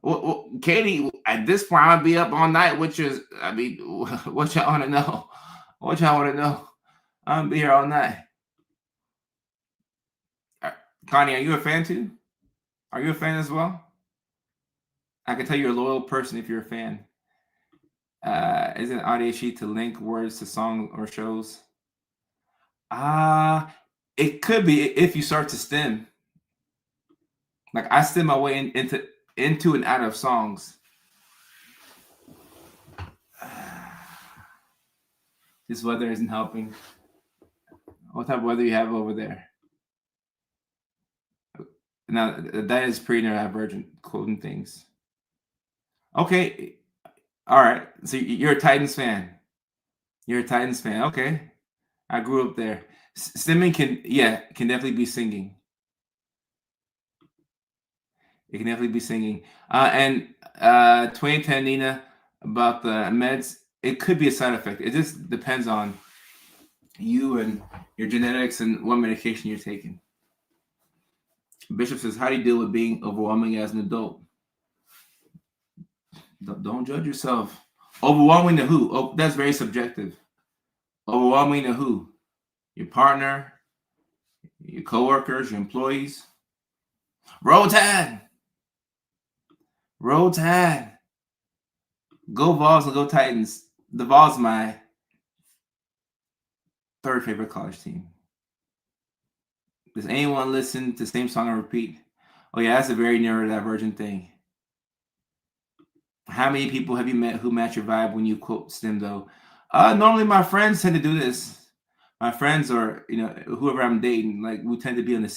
Well, Katie, at this point, I'll be up all night. Which is, I mean, what y'all want to know? What y'all want to know? I'll be here all night. Uh, Connie, are you a fan too? Are you a fan as well? I can tell you're a loyal person if you're a fan. Isn't AuDHD to link words to song or shows? Ah, it could be if you start to stem. Like I stem my way into and out of songs. This weather isn't helping. What type of weather you have over there? Now that is pretty neurodivergent quoting things. Okay, all right. So you're a Titans fan. You're a Titans fan. Okay, I grew up there. Stimming can definitely be singing. It can definitely be singing. And 2010 Nina about the meds. It could be a side effect. It just depends on you and your genetics and what medication you're taking. Bishop says, "How do you deal with being overwhelming as an adult?" Don't judge yourself. Overwhelming to who? Oh, that's very subjective. Overwhelming to who? Your partner, your coworkers, your employees. Roll Tide. Roll Tide. Go Vols and go Titans. The Vols my third favorite college team. Does anyone listen to the same song and repeat? Oh yeah, that's a very neurodivergent thing. How many people have you met who match your vibe when you quote STEM though? Normally my friends tend to do this. My friends or whoever I'm dating, like we tend to be on the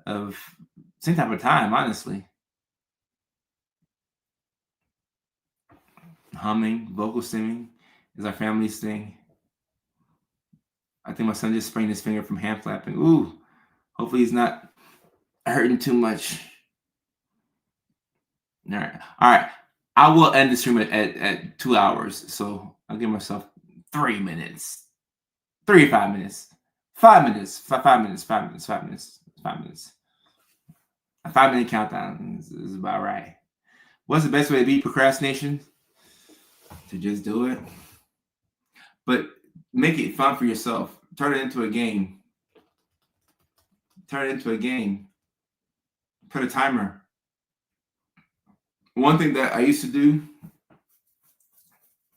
of same type of time, honestly. Humming, vocal stimming is our family's thing. I think my son just sprained his finger from hand flapping. Ooh, hopefully he's not hurting too much. All right. All right. I will end the stream at 2 hours. So I'll give myself 3 minutes. 5 minutes. 5 minutes. 5 minutes. 5 minutes. 5 minutes. 5 minutes. A 5 minute countdown is about right. What's the best way to beat procrastination? To just do it. But make it fun for yourself. Turn it into a game. Turn it into a game. Put a timer. One thing that I used to do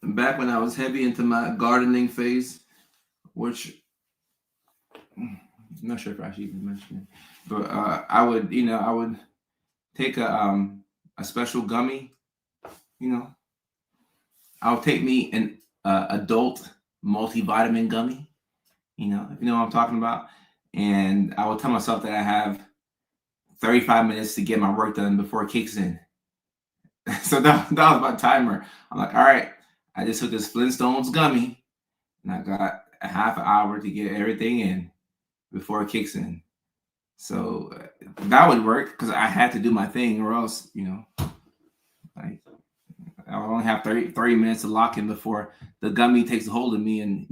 back when I was heavy into my gardening phase, which I'm not sure if I should even mention it, but I would take a special gummy, I'll take me an adult multivitamin gummy, if you know what I'm talking about, and I will tell myself that I have 35 minutes to get my work done before it kicks in. So that was my timer. I'm like, all right, I just took this Flintstones gummy, and I got a half an hour to get everything in before it kicks in. So that would work because I had to do my thing, or else, like I would only have 30 minutes to lock in before the gummy takes a hold of me. And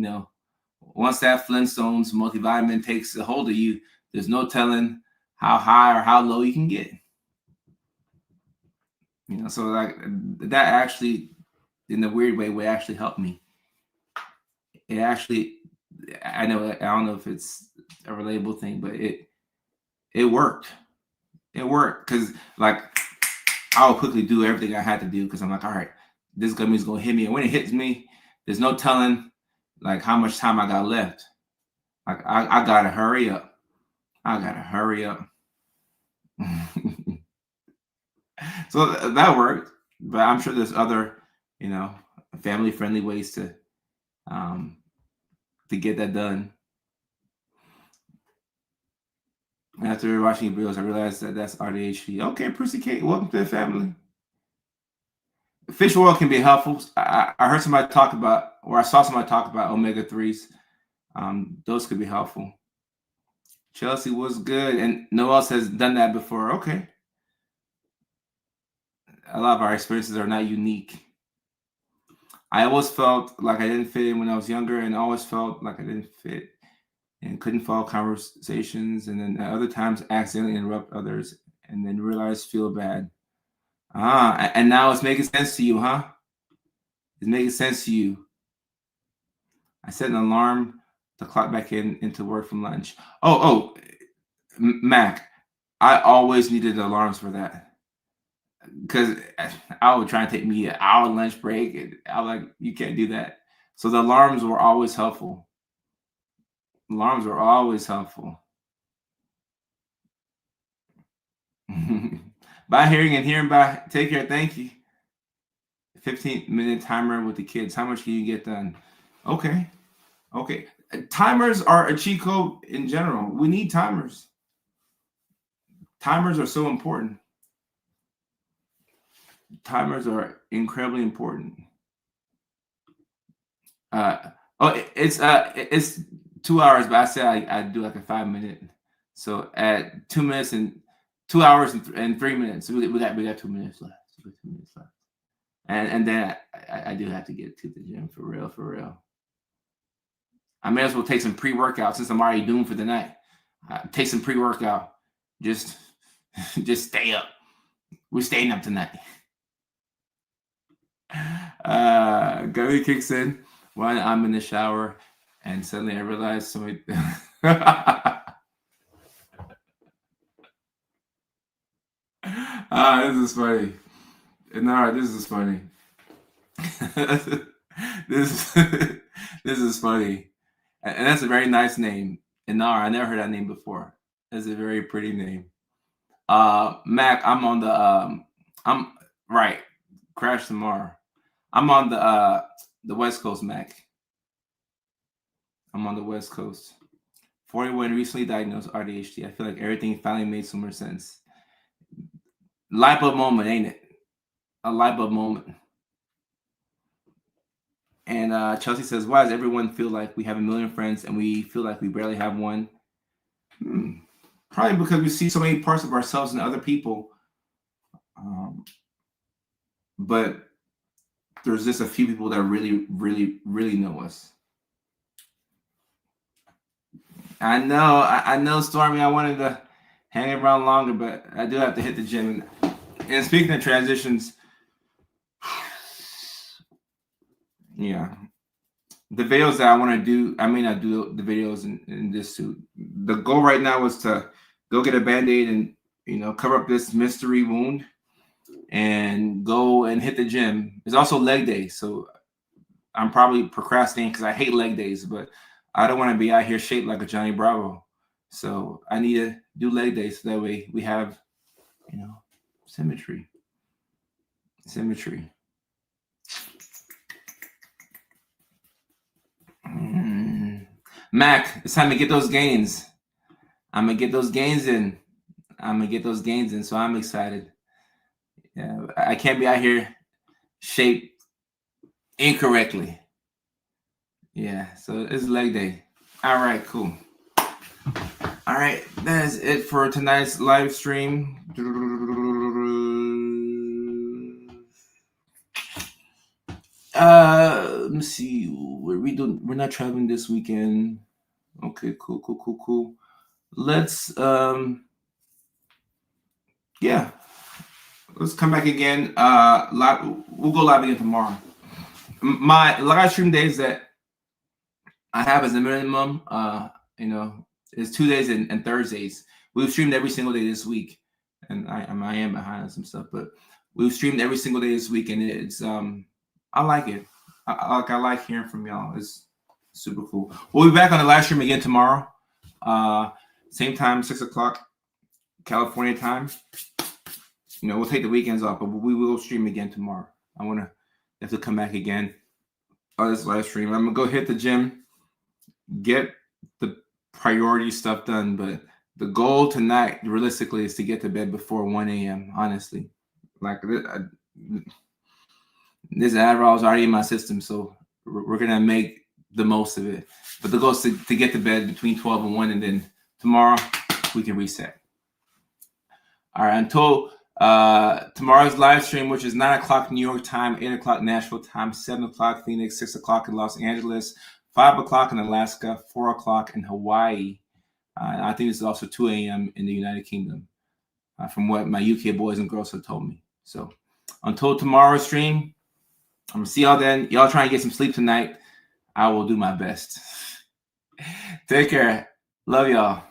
once that Flintstones multivitamin takes a hold of you, there's no telling how high or how low you can get. So like that actually, in a weird way, would actually help me. It actually, I don't know if it's a relatable thing, but it worked. It worked because like I would quickly do everything I had to do because I'm like, all right, this gummy's gonna hit me, and when it hits me, there's no telling like how much time I got left. Like I gotta hurry up. I gotta hurry up. So that worked, but I'm sure there's other, family-friendly ways to get that done. After watching videos, I realized that that's AuDHD. Okay, Prissy Kate, welcome to the family. Fish oil can be helpful. I heard somebody talk about, or I saw somebody talk about omega-3s. Those could be helpful. Chelsea was good, and no one else has done that before. Okay. a lot of our experiences are not unique. I always felt like I didn't fit in when I was younger, and always felt like I didn't fit and couldn't follow conversations, and then at other times accidentally interrupt others, and then realize feel bad. And now it's making sense to you, huh? It's making sense to you. I set an alarm to clock back into work from lunch. Oh, Mac, I always needed alarms for that. Because I would try and take me an hour lunch break, and I was like, you can't do that. So the alarms were always helpful. Alarms were always helpful. By hearing and hearing by. Take care. Thank you. 15-minute timer with the kids. How much can you get done? Okay. Timers are a cheat code in general. We need timers. Timers are so important. Timers are incredibly important. It's 2 hours, but I said I do like a 5-minute. So at 2 minutes and 2 hours and 3 minutes, we got 2 minutes left. And then I do have to get to the gym for real. I may as well take some pre-workout since I'm already doomed for the night. Take some pre-workout. Just stay up. We're staying up tonight. Gully kicks in when I'm in the shower, and suddenly I realize somebody. This is funny. No, this is funny. this is funny, and that's a very nice name. Inara, I never heard that name before. That's a very pretty name. Mac, I'm on the I'm right. Crash tomorrow. I'm on the West Coast, Mac. I'm on the West Coast. 41, recently diagnosed AuDHD. I feel like everything finally made some more sense. Light bulb moment, ain't it? A light bulb moment. And Chelsea says, why does everyone feel like we have a million friends and we feel like we barely have one? Probably because we see so many parts of ourselves in other people. But there's just a few people that really, really, really know us. I know, Stormy, I wanted to hang around longer, but I do have to hit the gym. And speaking of transitions, yeah, the videos that I want to do, I may not do the videos in this suit. The goal right now is to go get a Band-Aid and, cover up this mystery wound and go and hit the gym. It's also leg day, so I'm probably procrastinating because I hate leg days, but I don't want to be out here shaped like a Johnny Bravo. So I need to do leg days so that way we have, symmetry. Mac, it's time to get those gains. I'm going to get those gains in. So I'm excited. Yeah, I can't be out here shaped incorrectly. Yeah, so it's leg day. All right, cool. All right, that's it for tonight's live stream. Let me see. What are we doing? We're not traveling this weekend. Okay, cool. Let's let's come back again. We'll go live again tomorrow. My live stream days that I have as a minimum, is Tuesdays and Thursdays. We've streamed every single day this week, and I am behind on some stuff, but we've streamed every single day this week, and it's I like it. I like hearing from y'all. It's super cool. We'll be back on the live stream again tomorrow. Same time, 6:00 California time. We'll take the weekends off, but we will stream again tomorrow. I want to have to come back again on this live stream. I'm gonna go hit the gym, get the priority stuff done, but the goal tonight, realistically, is to get to bed before 1 a.m. Honestly, like this Adderall is already in my system, so we're gonna make the most of it. But the goal is to get to bed between 12 and 1, and then tomorrow we can reset. All right, until Tomorrow's live stream, which is 9 o'clock New York time, 8 o'clock Nashville time, 7 o'clock Phoenix, 6 o'clock in Los Angeles, 5 o'clock in Alaska, 4 o'clock in Hawaii. I think this is also 2 a.m. in the United Kingdom, from what my UK boys and girls have told me. So until tomorrow's stream, I'm going to see y'all then. Y'all try and get some sleep tonight. I will do my best. Take care. Love y'all.